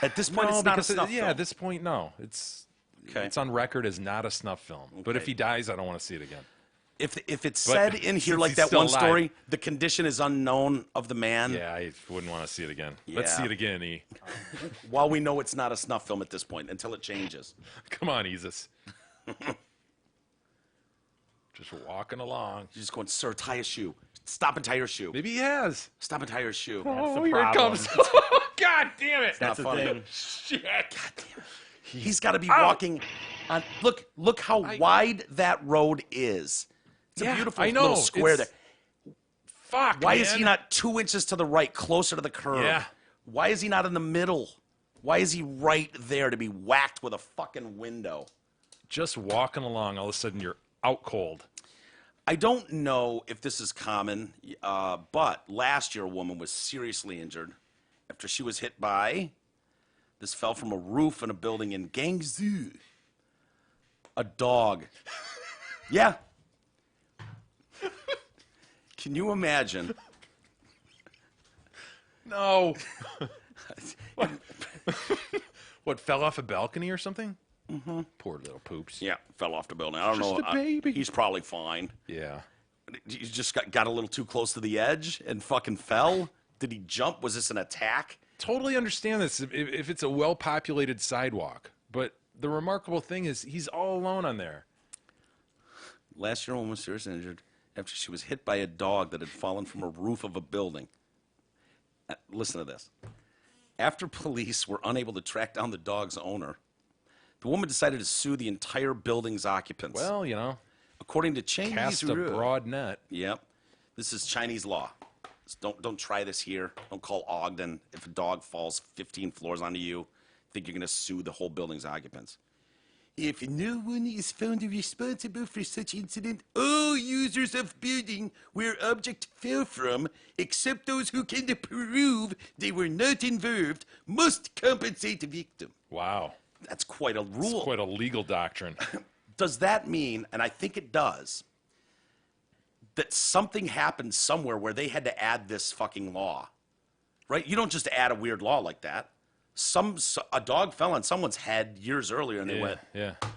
A: At this point,
B: No,
A: it's not a
B: because
A: snuff
B: yeah,
A: film.
B: at this point, no. It's
A: Okay.
B: it's on record as not a snuff film. But if
A: Okay.
B: he dies, I don't want to see it again.
A: If it's said in here
B: since
A: like
B: he's
A: that
B: still
A: one
B: alive.
A: story, the condition is unknown of the man.
B: Yeah, I wouldn't want to see it again. Let's
A: Yeah.
B: see it again, E.
A: While we know it's not a snuff film at this point, until it changes.
B: Come on, Jesus. Just walking along.
A: You're just going, sir, tie a shoe. Stop and tie your shoe.
B: Maybe he has.
A: Stop and tie your shoe.
B: Oh,
C: the
B: here it
C: problem.
B: comes. God damn it.
C: That's the
A: funny.
C: thing.
B: Shit.
A: He's got to be walking on. Look how wide that road is. It's
B: Yeah,
A: a beautiful
B: I know.
A: little square
B: It's-
A: there.
B: Fuck,
A: Why is
B: man.
A: he not 2 inches to the right, closer to the curb?
B: Yeah.
A: Why is he not in the middle? Why is he right there to be whacked with a fucking window?
B: Just walking along, all of a sudden you're out cold.
A: I don't know if this is common, but last year a woman was seriously injured after she was hit by, this fell from a roof in a building in Guangzhou. A dog. Yeah. Can you imagine?
B: No. What, fell off a balcony or something? Mm-hmm. Poor little poops.
A: Yeah, fell off the building. I don't
B: Just
A: know.
B: a baby.
A: He's probably fine.
B: Yeah.
A: He just got a little too close to the edge and fucking fell. Did he jump? Was this an attack?
B: Totally understand this if it's a well-populated sidewalk. But the remarkable thing is he's all alone on there.
A: Last year, a woman was seriously injured after she was hit by a dog that had fallen from a roof of a building. Listen to this. After police were unable to track down the dog's owner, the woman decided to sue the entire building's occupants.
B: Well, you know,
A: According to Chinese
B: cast a
A: law.
B: broad net.
A: Yep. This is Chinese law. Don't try this here. Don't call Ogden if a dog falls 15 floors onto you. Think you're going to sue the whole building's occupants. If no one is found responsible for such incident, all users of building where object fell from, except those who can prove they were not involved, must compensate the victim.
B: Wow.
A: That's quite a rule.
B: It's quite a legal doctrine.
A: Does that mean, and I think it does, that something happened somewhere where they had to add this fucking law? Right? You don't just add a weird law like that. A dog fell on someone's head years earlier, and they went,
B: Yeah.
A: all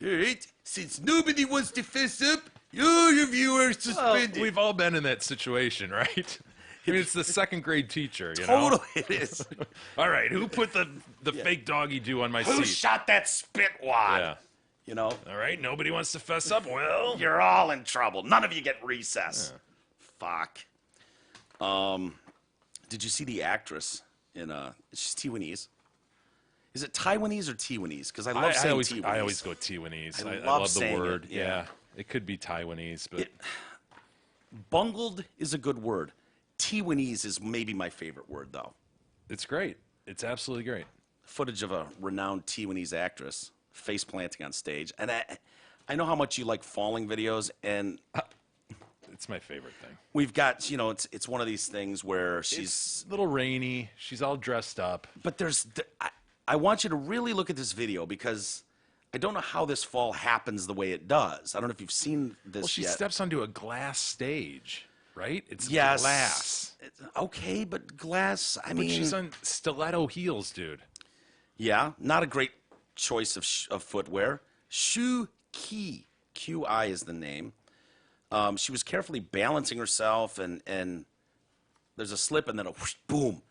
A: right, since nobody wants to fess up, all of you are suspended.
B: We've all been in that situation, right? I mean, it's the second grade teacher, you
A: Totally
B: know?
A: it is.
B: All right, who put the fake doggy do on my
A: Who
B: seat?
A: shot that spit wad?
B: Yeah.
A: You know,
B: All right, nobody wants to fess up. Well,
A: you're all in trouble. None of you get recess. Fuck. Did you see the actress in she's Taiwanese? Is it Taiwanese or Taiwanese? Because I love saying Taiwanese.
B: I always go Taiwanese.
A: I
B: I
A: love
B: love the
A: saying
B: word.
A: it, yeah.
B: It could be Taiwanese, but
A: Bungled is a good word. Taiwanese is maybe my favorite word, though.
B: it's great. It's absolutely great.
A: Footage of a renowned Taiwanese actress face planting on stage. And I know how much you like falling videos, and
B: It's my favorite thing.
A: we've got, it's one of these things where she's,
B: It's a little rainy. She's all dressed up.
A: but I want you to really look at this video because I don't know how this fall happens the way it does. I don't know if you've seen this
B: Well, she
A: yet.
B: steps onto a glass stage, right? It's
A: Yes.
B: glass.
A: Okay, but glass, I
B: But
A: mean,
B: she's on stiletto heels, dude.
A: yeah, not a great choice of footwear. Shu Qi, Qi is the name. She was carefully balancing herself, and there's a slip, and then a whoosh, boom.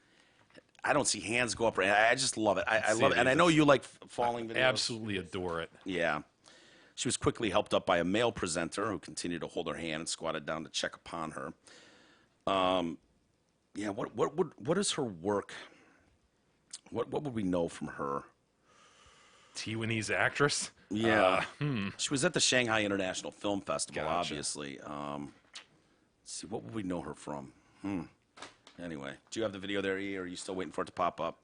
A: I don't see hands go up. I just love it. I love it, and I know you like falling videos.
B: Absolutely adore it.
A: Yeah. She was quickly helped up by a male presenter who continued to hold her hand and squatted down to check upon her. Yeah, what is her work? What would we know from her?
B: Taiwanese actress.
A: Yeah. She was at the Shanghai International Film Festival,
B: Gotcha.
A: obviously. Let's see, what would we know her from? Anyway, do you have the video there, E, or are you still waiting for it to pop up?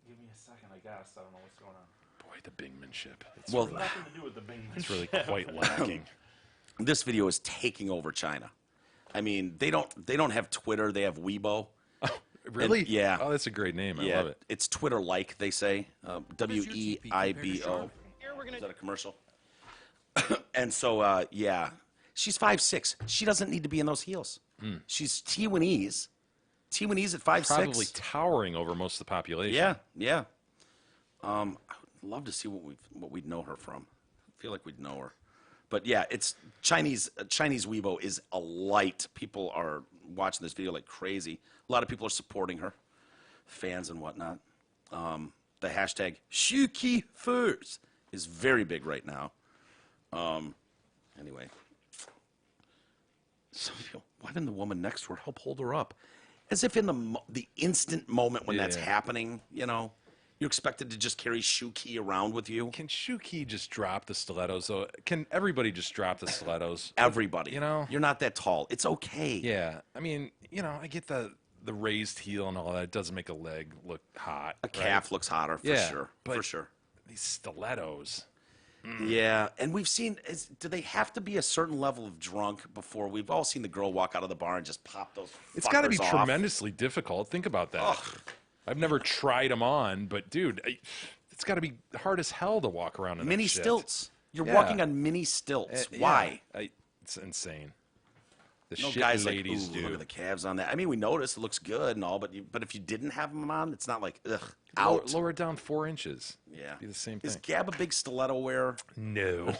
C: Give me a second, I guess. I don't know what's going on.
B: Boy, the Bingmanship. It's
A: Well,
C: Nothing to do with the Bing.
B: It's really quite lacking.
A: this video is taking over China. I mean, they don't have Twitter, they have Weibo.
B: Really?
A: yeah.
B: Oh, that's a great name. I
A: Yeah,
B: love it.
A: it's Twitter-like, they say. Weibo. Is that a commercial? And so, yeah, she's 5'6". She doesn't need to be in those heels. She's Taiwanese. Taiwanese at 5'6".
B: Probably towering over most of the population.
A: Yeah, yeah. I would love to see what we'd know her from. I feel like we'd know her. But yeah, it's Chinese Weibo is a light. People are watching this video like crazy. A lot of people are supporting her, fans and whatnot. The hashtag Shuki Furs is very big right now. Anyway, why didn't the woman next to her help hold her up? As if in the instant moment when that's
B: Yeah.
A: happening, you're expected to just carry Shuki around with you.
B: Can Shuki just drop the stilettos? Though? Can everybody just drop the stilettos?
A: Everybody,
B: You're
A: not that tall. It's okay.
B: Yeah. I mean, I get the raised heel and all that. It does make a leg look hot.
A: A calf looks hotter for
B: Yeah,
A: sure.
B: but-
A: For sure.
B: These stilettos.
A: Yeah, and we've seen. Do they have to be a certain level of drunk before? We've all seen the girl walk out of the bar and just pop those.
B: It's got to be
A: fuckers off.
B: tremendously difficult. Think about that. I've never tried them on, but dude, it's got to be hard as hell to walk around in
A: Mini
B: that shit.
A: stilts. You're
B: Yeah.
A: walking on mini stilts.
B: Yeah,
A: Why?
B: it's insane. The
A: No
B: shit
A: guys like,
B: ladies
A: ooh,
B: do.
A: look at the calves on that. I mean, we notice it looks good and all, but if you didn't have them on, it's not like ugh,
B: Lower,
A: out.
B: lower it down 4 inches.
A: Yeah,
B: Be the same
A: Is
B: thing.
A: Gab a big stiletto wearer?
B: No.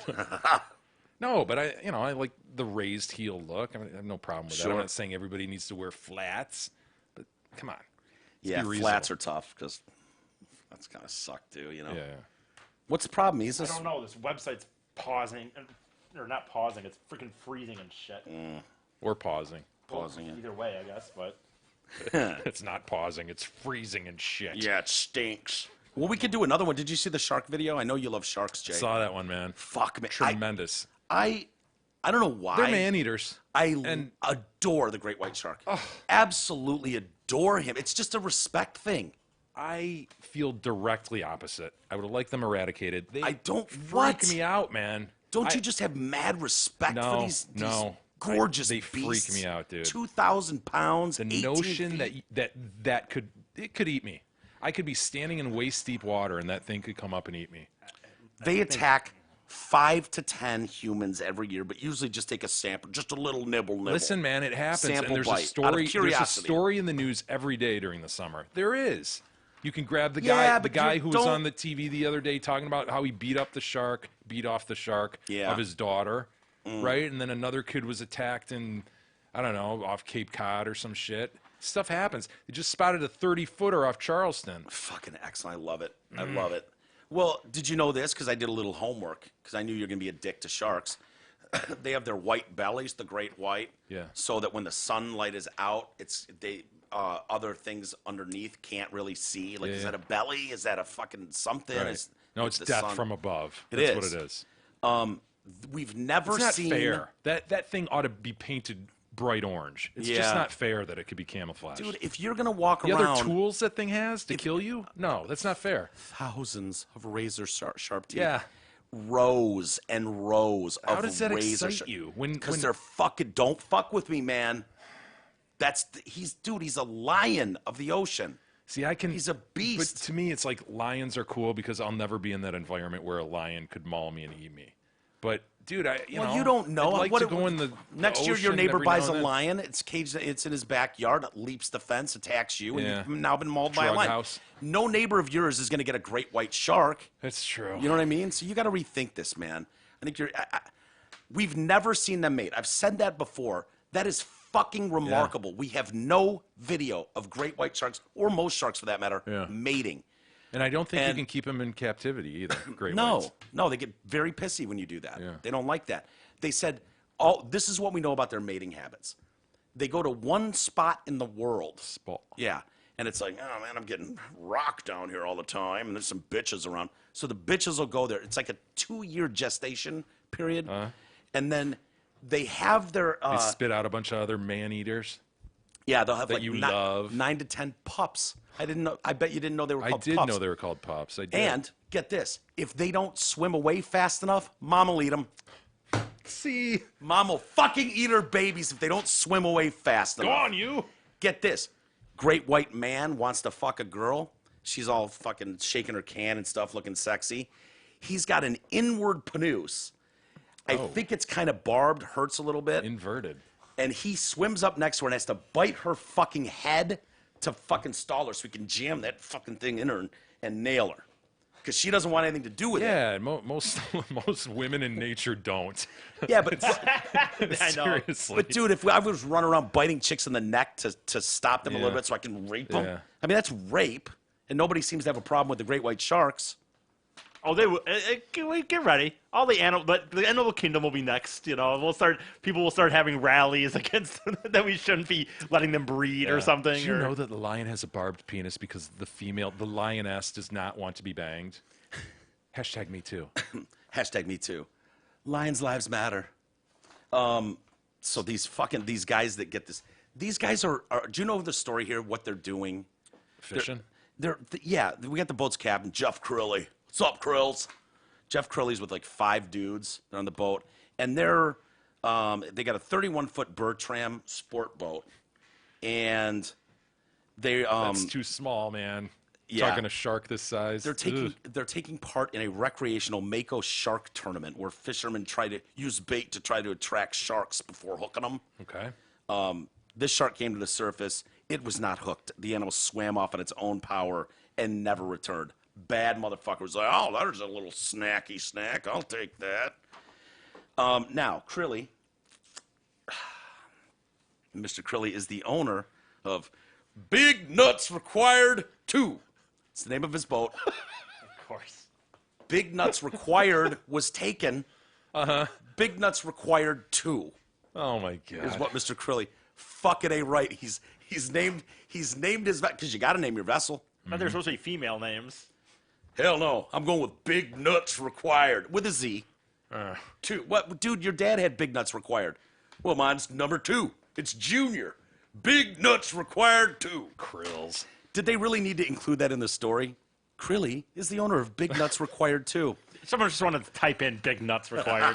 B: No, but I like the raised heel look. I have no problem with that.
A: Sure.
B: I'm not saying everybody needs to wear flats, but come on.
A: Yeah,
B: be
A: flats
B: reasonable.
A: are tough because that's kind of suck too, you know.
B: Yeah.
A: What's the problem?
C: I don't know. This website's pausing, or not pausing. It's freaking freezing and shit.
B: Or pausing.
A: pausing it.
C: Either way, I guess. But
B: It's not pausing. It's freezing and shit.
A: Yeah, it stinks. Well, we could do another one. Did you see the shark video? I know you love sharks, Jay.
B: Saw that one, man.
A: Fuck me.
B: Tremendous.
A: I don't know why.
B: They're man eaters.
A: I adore the great white shark. Absolutely adore him. It's just a respect thing.
B: I feel directly opposite. I would like them eradicated. They
A: I don't
B: freak me out, man.
A: Don't you just have mad respect for these gorgeous
B: they
A: beasts?
B: freak me out, dude.
A: 2,000 pounds.
B: The
A: 18
B: notion
A: feet.
B: that could eat me. I could be standing in waist deep water and that thing could come up and eat me.
A: They attack 5 to 10 humans every year, but usually just take a sample, just a little nibble.
B: Listen, man, it happens,
A: Sample
B: and there's
A: bite,
B: a
A: out of
B: story. There's a
A: curiosity.
B: story in the news every day during the summer. There is. You can grab the
A: Yeah,
B: guy,
A: but
B: who was on the TV the other day talking about how he beat off the shark of his daughter, right? And then another kid was attacked in, I don't know, off Cape Cod or some shit. Stuff happens. They just spotted a 30-footer off Charleston.
A: Fucking excellent. I love it. I love it. Well, did you know this? Because I did a little homework, because I knew you're going to be a dick to sharks. They have their white bellies, the great white.
B: Yeah.
A: So that when the sunlight is out, other things underneath can't really see. Like, is that a belly? Is that a fucking something?
B: Right. No, it's
A: the
B: death
A: sun-
B: from above.
A: It
B: That's
A: is.
B: what it is.
A: We've never
B: It's not
A: seen.
B: fair. That thing ought to be painted bright orange. It's just
A: Yeah.
B: not fair that it could be camouflaged.
A: Dude, if you're going to walk
B: the
A: around.
B: other tools that thing has to kill you? No, that's not fair.
A: Thousands of razor sharp teeth.
B: Yeah.
A: Rows and rows
B: How
A: of
B: does that
A: razor
B: excite you?
A: Because they're fucking. Don't fuck with me, man. He's a lion of the ocean.
B: See, I can.
A: He's a beast.
B: But to me, it's like lions are cool because I'll never be in that environment where a lion could maul me and eat me. But dude, you
A: don't know.
B: I'd like
A: What
B: to
A: it-
B: go in the
A: Next year, your
B: ocean
A: neighbor
B: every
A: buys
B: now
A: a
B: and then.
A: lion. It's caged. It's in his backyard. It leaps the fence, attacks you, and
B: Yeah.
A: you've now been mauled by a
B: Drug
A: lion.
B: house.
A: No neighbor of yours is going to get a great white shark.
B: That's true.
A: You know what I mean? So you got to rethink this, man. I think we've never seen them mate. I've said that before. That is fucking remarkable. We have no video of great white sharks, or most sharks for that matter, mating.
B: And I don't think you can keep them in captivity either. Great whites.
A: No, they get very pissy when you do that.
B: Yeah.
A: They don't like that. They said, this is what we know about their mating habits. They go to one spot in the world. Yeah. And it's like, oh man, I'm getting rocked down here all the time, and there's some bitches around. So the bitches will go there. It's like a 2-year gestation period. And then they have their...
B: They spit out a bunch of other man-eaters.
A: yeah, they'll have
B: that
A: like
B: you love.
A: 9 to 10 pups. I didn't know. I bet you didn't know they were
B: I
A: called
B: did
A: pups.
B: know they were called pups. I did.
A: And get this, if they don't swim away fast enough, mom will eat them.
B: see,
A: Mom will fucking eat her babies if they don't swim away fast
B: go
A: enough.
B: on, you.
A: Get this, great white man wants to fuck a girl. She's all fucking shaking her can and stuff, looking sexy. He's got an inward panus. I think it's kind of barbed, hurts a little bit.
B: Inverted.
A: And he swims up next to her and has to bite her fucking head to fucking stall her so he can jam that fucking thing in her and nail her. Because she doesn't want anything to do with it.
B: Yeah, most women in nature don't.
A: Yeah, but
C: I know.
B: Seriously.
A: But dude, if I was running around biting chicks in the neck to stop them a little
B: Yeah.
A: bit so I can rape them,
B: Yeah.
A: I mean that's rape, and nobody seems to have a problem with the great white sharks.
C: Oh, they will. Get ready. All the animal, but the animal kingdom will be next. You know, people will start having rallies against that we shouldn't be letting them breed or something.
B: Did you
C: or,
B: know that the lion has a barbed penis because the lioness does not want to be banged? Hashtag me too.
A: Hashtag me too. Lions lives matter. So these guys that get this, these guys are do you know the story here? What they're doing?
B: Fishing?
A: Yeah, we got the boat's captain, Jeff Crilly. What's up, Krills? Jeff Crilly's with like 5 dudes. They're on the boat, and they got a 31-foot Bertram sport boat, and they
B: That's too small, man.
A: yeah.
B: Talking a shark this size.
A: they're taking part in a recreational Mako shark tournament where fishermen try to use bait to try to attract sharks before hooking them.
B: Okay.
A: This shark came to the surface. It was not hooked. The animal swam off on its own power and never returned. Bad motherfucker was like, oh, there's a little snacky snack. I'll take that. Now, Crilly, Mr. Crilly is the owner of Big Nuts Required 2. It's the name of his boat.
C: Of course.
A: Big Nuts Required was taken. Big Nuts Required 2
B: Oh my
A: is
B: god.
A: what Mr. Crilly fucking ain't right. He's named his because you got to name your vessel.
C: But they're supposed to be female names.
A: Hell no, I'm going with Big Nuts Required with a Z. 2. What, dude? Your dad had Big Nuts Required. Well, mine's number 2. It's Junior. Big Nuts Required 2.
B: Krills.
A: Did they really need to include that in the story? Crilly is the owner of Big Nuts Required 2.
C: Someone just wanted to type in "big nuts required."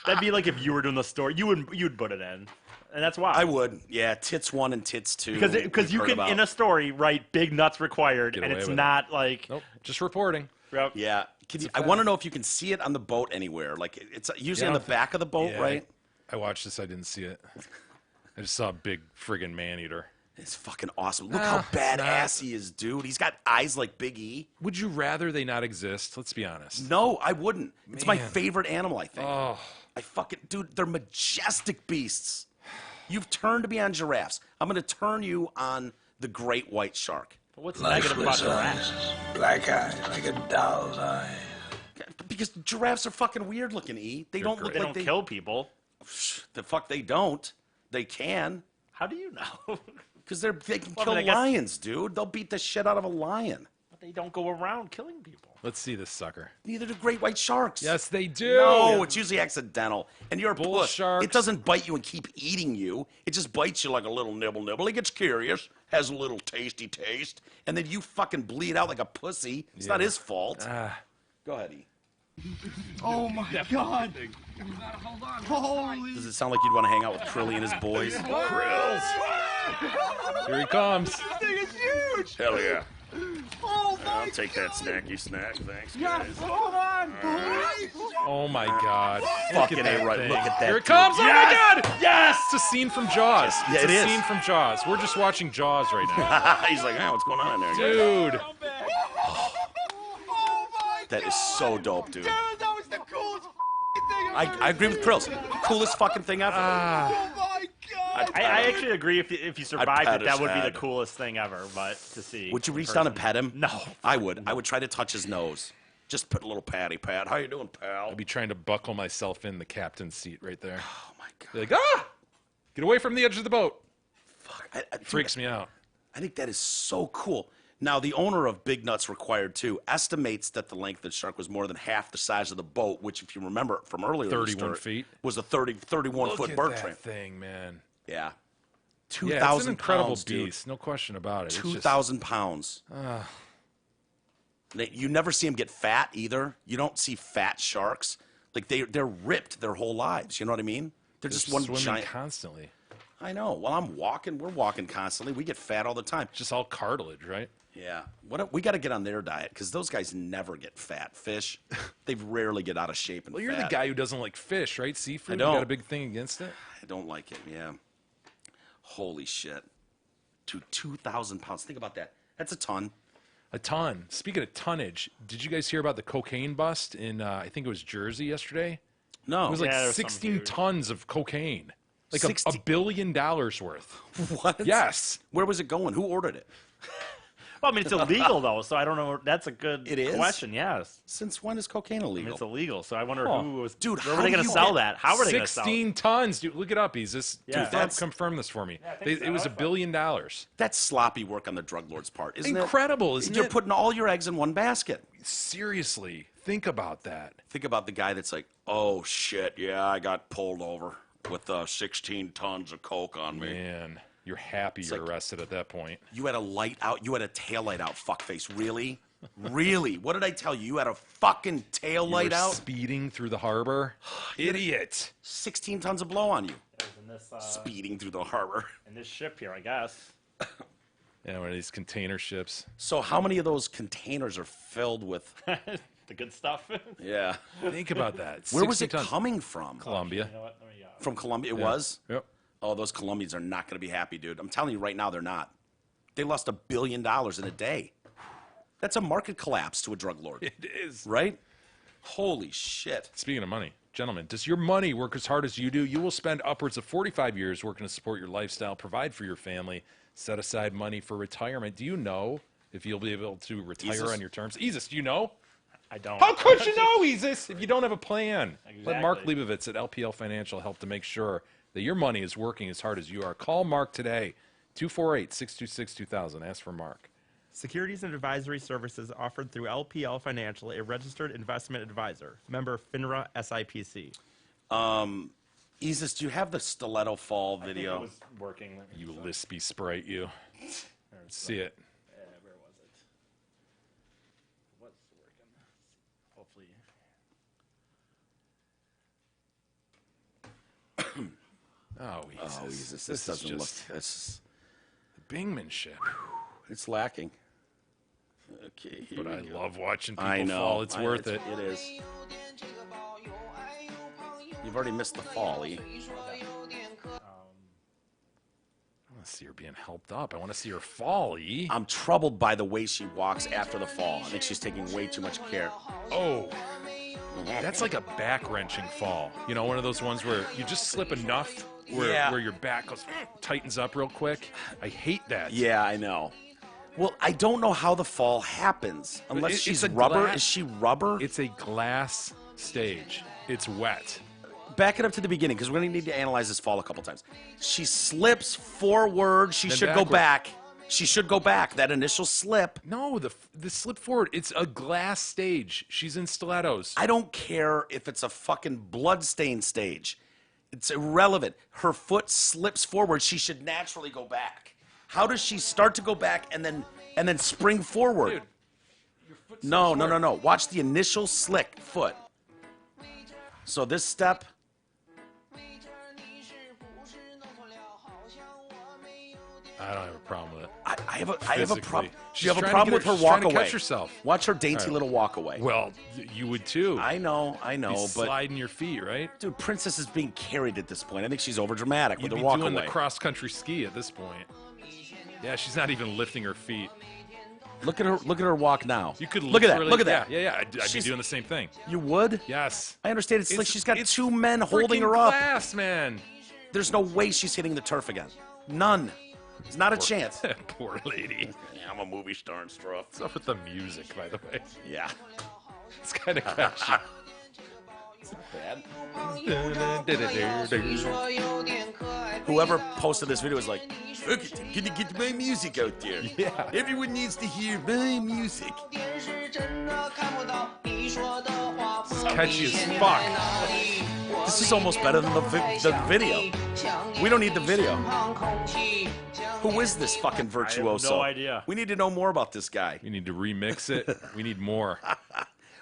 C: That'd be like if you were doing the story, you'd put it in, and that's why.
A: I would, yeah. Tits 1 and tits 2.
C: Because you
A: we've heard
C: can
A: about.
C: in a story write "big nuts required,"
B: Get
C: and
B: away
C: it's
B: with
C: not like.
B: Nope. Just reporting.
C: Yep.
A: Yeah. I want to know if you can see it on the boat anywhere. Like it's usually on the back of the boat,
B: Yeah,
A: right?
B: I watched this. I didn't see it. I just saw a big friggin' man-eater.
A: It's fucking awesome. Look how badass he is, dude. He's got eyes like Big E.
B: Would you rather they not exist? Let's be honest.
A: No, I wouldn't. It's my
B: Man.
A: favorite animal, I think.
B: Oh,
A: I fucking, dude, they're majestic beasts. You've turned me on giraffes. I'm going to turn you on the great white shark.
C: What's negative about giraffes?
F: Black eye, like a doll's eye.
A: Because giraffes are fucking weird looking, E. They don't look
C: They
A: like
C: don't kill people.
A: The fuck they don't. They can.
C: How do you know?
A: Because they can
C: Well,
A: kill
C: I guess-
A: lions, dude. They'll beat the shit out of a lion.
C: But they don't go around killing people.
B: let's see this sucker.
A: Neither do great white sharks.
B: Yes, they do.
A: No, it's usually accidental. And you're a
B: Bull
A: puss.
B: sharks.
A: It doesn't bite you and keep eating you. It just bites you like a little nibble. It gets curious, has a little tasty taste, and then you fucking bleed out like a pussy. It's not his fault. Go ahead, E.
E: Oh my God. Holy.
A: Does it sound like you'd want to hang out with Crilly and his boys?
B: Here he comes.
E: This thing is huge.
A: Hell yeah.
E: Oh my
A: I'll take that snacky snack. Thanks,
E: God. Hold on, boys.
B: Oh my god.
A: Fucking
B: Look at
A: A
B: that
A: right.
B: thing.
A: Look at that.
B: Here it
A: dude.
B: comes.
A: Yes!
B: Oh my god.
A: Yes!
B: It's a scene from Jaws.
A: Yeah,
B: It's
A: it
B: a
A: is.
B: scene from Jaws. We're just watching Jaws right now.
A: He's like, what's going on in there?
B: Dude.
E: Oh my
A: That is so dope, dude.
E: God. That was the coolest thing I've ever
A: I agree with
E: seen.
A: Krills. Coolest fucking thing ever.
E: Oh my God.
C: I actually agree. If you survived
A: pet
C: it, that
A: his
C: would be
A: head.
C: the coolest thing ever. But to see.
A: Would you
C: in
A: reach down and
C: person.
A: pet him?
C: No.
A: I would. I would try to touch his nose. Just put a little patty pat. How you doing, pal?
B: I'd be trying to buckle myself in the captain's seat right there.
A: Oh my god.
B: Be like, ah! Get away from the edge of the boat.
A: Fuck.
B: Freaks me out.
A: I think that is so cool. Now, the owner of Big Nuts Required 2 estimates that the length of the shark was more than half the size of the boat, which, if you remember from earlier, in the
B: 31
A: story,
B: feet.
A: was a 31-foot
B: Look at
A: bird
B: that
A: train.
B: thing, man.
A: Yeah.
B: Yeah, it's
A: 2,000
B: an incredible
A: pounds, dude.
B: beast. No question about it. It's just-
A: 2,000 pounds. You never see them get fat either. You don't see fat sharks. Like they're ripped their whole lives. You know what I mean? They're just one
B: swimming
A: giant.
B: constantly.
A: I know. While I'm walking, we're walking constantly. We get fat all the time.
B: Just all cartilage, right?
A: Yeah. We got to get on their diet because those guys never get fat. Fish, they rarely get out of shape and
B: Well, you're
A: fat.
B: the guy who doesn't like fish, right? Seafood.
A: I don't.
B: You got a big thing against it.
A: I don't like it. Yeah. Holy shit. 2,000 pounds. Think about that. That's a ton.
B: A ton. Speaking of tonnage, did you guys hear about the cocaine bust in I think it was Jersey yesterday?
A: No.
B: It was like
C: Yeah, there was
B: 16
C: something
B: tons of cocaine. Like a
A: $16
B: billion worth.
A: what?
B: Yes.
A: Where was it going? Who ordered it?
C: Well, I mean, it's illegal though, so I don't know. That's a good
A: It is?
C: question. Yes,
A: Since when is cocaine
C: I
A: illegal?
C: mean, it's illegal. So I wonder
B: Huh.
C: who was.
A: Dude,
C: where
A: how
C: were they
A: do
C: going to
A: you
C: sell
A: get
C: that? How were they going to sell it?
B: 16 tons, dude. Look it up, Ease. This
C: Yeah.
B: Philip confirmed this for me.
C: I think so.
B: It was $1 billion.
A: That's sloppy work on the drug lord's part, isn't it?
B: Incredible, isn't
A: You're
B: it?
A: putting all your eggs in one basket.
B: Seriously, think about that.
A: Think about the guy that's like, oh shit, yeah, I got pulled over with 16 tons of coke on me.
B: Man, you're happy you're
A: like-
B: arrested at that point.
A: You had a light out. You had a tail light out, fuckface. Really? Really? What did I tell you? You had a fucking tail
B: You
A: light
B: were
A: out?
B: speeding through the harbor. Idiot.
A: 16 tons of blow on you.
C: In this,
A: Speeding through the harbor.
C: in this ship here, I guess.
B: Yeah, one of these container ships.
A: So how many of those containers are filled with?
C: The good stuff.
A: Yeah.
B: Think about that.
A: Where was
B: 60
A: it
B: tons.
A: coming from?
B: Colombia.
C: You know what? Let me,
A: From Colombia, it was?
B: Yep.
A: Oh, those Colombians are not going to be happy, dude. I'm telling you right now, they're not. They lost $1 billion in a day. That's a market collapse to a drug lord,
B: It is.
A: right? Holy shit.
B: Speaking of money, gentlemen, does your money work as hard as you do? You will spend upwards of 45 years working to support your lifestyle, provide for your family. set aside money for retirement. Do you know if you'll be able to retire
A: Easus?
B: on your terms? Easus, do you know?
C: I don't.
B: How could you know, Easus, if you don't have a plan? Let Mark
C: Exactly.
B: Leibovitz at LPL Financial help to make sure that your money is working as hard as you are. Call Mark today, 248-626-2000. Ask for Mark.
G: Securities and advisory services offered through LPL Financial, a registered investment advisor. Member FINRA SIPC.
A: Isis, do you have the stiletto fall
C: I think
A: video?
C: it was working.
B: You lispy sprite, you. Let's see it.
C: Where was it? It was working. Hopefully.
B: Oh, Easus.
A: Oh, Isis, this
B: This is
A: doesn't look.
B: just
A: This
B: Bingmanship.
A: it's lacking. Okay, here
B: But
A: we
B: I
A: go.
B: love watching people
A: I know.
B: fall. It's worth it.
A: It is. You've already missed the fall, E.
B: I want to see her being helped up. I want to see her fall, E.
A: I'm troubled by the way she walks after the fall. I think she's taking way too much care.
B: Oh, that's like a back-wrenching fall. You know, one of those ones where you just slip enough where your back goes tightens up real quick. I hate that.
A: Yeah, I know. Well, I don't know how the fall happens. Unless
B: it's
A: she's
B: a
A: rubber.
B: glass-
A: Is she rubber?
B: It's a glass stage. It's wet.
A: Back it up to the beginning because we're going to need to analyze this fall a couple times. She slips forward. She
B: Then
A: should go
B: backward.
A: back. She should go back. That initial slip.
B: No, the slip forward. It's a glass stage. She's in stilettos.
A: I don't care if it's a fucking bloodstained stage. It's irrelevant. Her foot slips forward. She should naturally go back. How does she start to go back and then spring forward?
B: Dude, your foot
A: No,
B: slips
A: no, no,
B: forward.
A: no. Watch the initial slick foot. So this step.
B: I don't have a problem with it.
A: I have a
B: Physically.
A: problem.
B: She's
A: You have a
B: trying to
A: problem
B: get
A: with
B: her-
A: her
B: she's trying
A: walk
B: to
A: away.
B: catch herself.
A: Watch her dainty
B: All right.
A: little walk away.
B: Well, you would too.
A: I know,
B: Be
A: but
B: sliding your feet, right?
A: dude, Princess is being carried at this point. I think she's over dramatic
B: You'd
A: with
B: be
A: her walk
B: doing
A: away.
B: the cross-country ski at this point. Yeah, she's not even lifting her feet.
A: Look at her walk now.
B: You could
A: look at that.
B: literally-
A: Look at that.
B: Yeah. I'd be
A: She's-
B: doing the same thing.
A: You would?
B: Yes.
A: I understand. It's like she's got
B: it's
A: two men holding
B: freaking
A: her up.
B: glass, man.
A: There's no way she's hitting the turf again. None. It's not a chance.
B: Poor lady.
A: Yeah, I'm a movie star and stuff.
B: What's up with the music, by the way?
A: Yeah.
B: It's kind of catchy.
A: Bad. Whoever posted this video was like, "Look, I'm gonna get my music out there.
B: Yeah.
A: Everyone needs to hear my music."
B: It's catchy as fuck.
A: This is almost better than the video. We don't need the video. Who is this fucking virtuoso?
C: no idea.
A: We need to know more about this guy.
B: We need to remix it. We need more.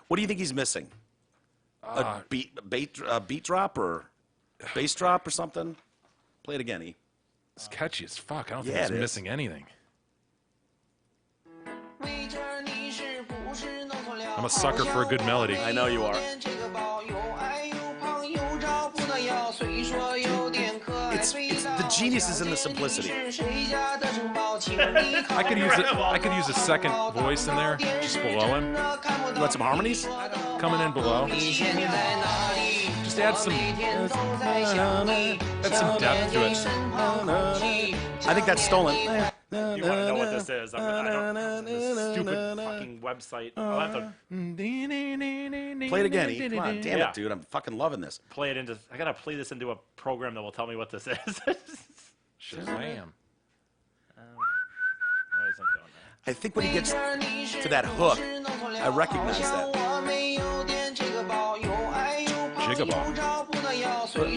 A: What do you think he's missing? A beat drop or bass drop or something? Play it again, E.
B: It's catchy as fuck. I don't
A: Yeah,
B: think
A: it
B: it's
A: is.
B: missing anything. I'm a sucker for a good melody.
A: I know you are. It's the genius is in the simplicity.
B: I could use a second voice in there, just below him,
A: You want some harmonies?
B: coming in below. Just add some depth to it.
A: I think that's stolen.
C: You want to know what this is? I don't. This stupid fucking website. I'll have to
A: Play it again, E. Come on, damn
C: Yeah.
A: it, dude. I'm fucking loving this.
C: play it into. I gotta play this into a program that will tell me what this is.
B: Shazam.
C: Why isn't it going there?
A: I think when he gets to that hook, I recognize that.
B: Jigaball.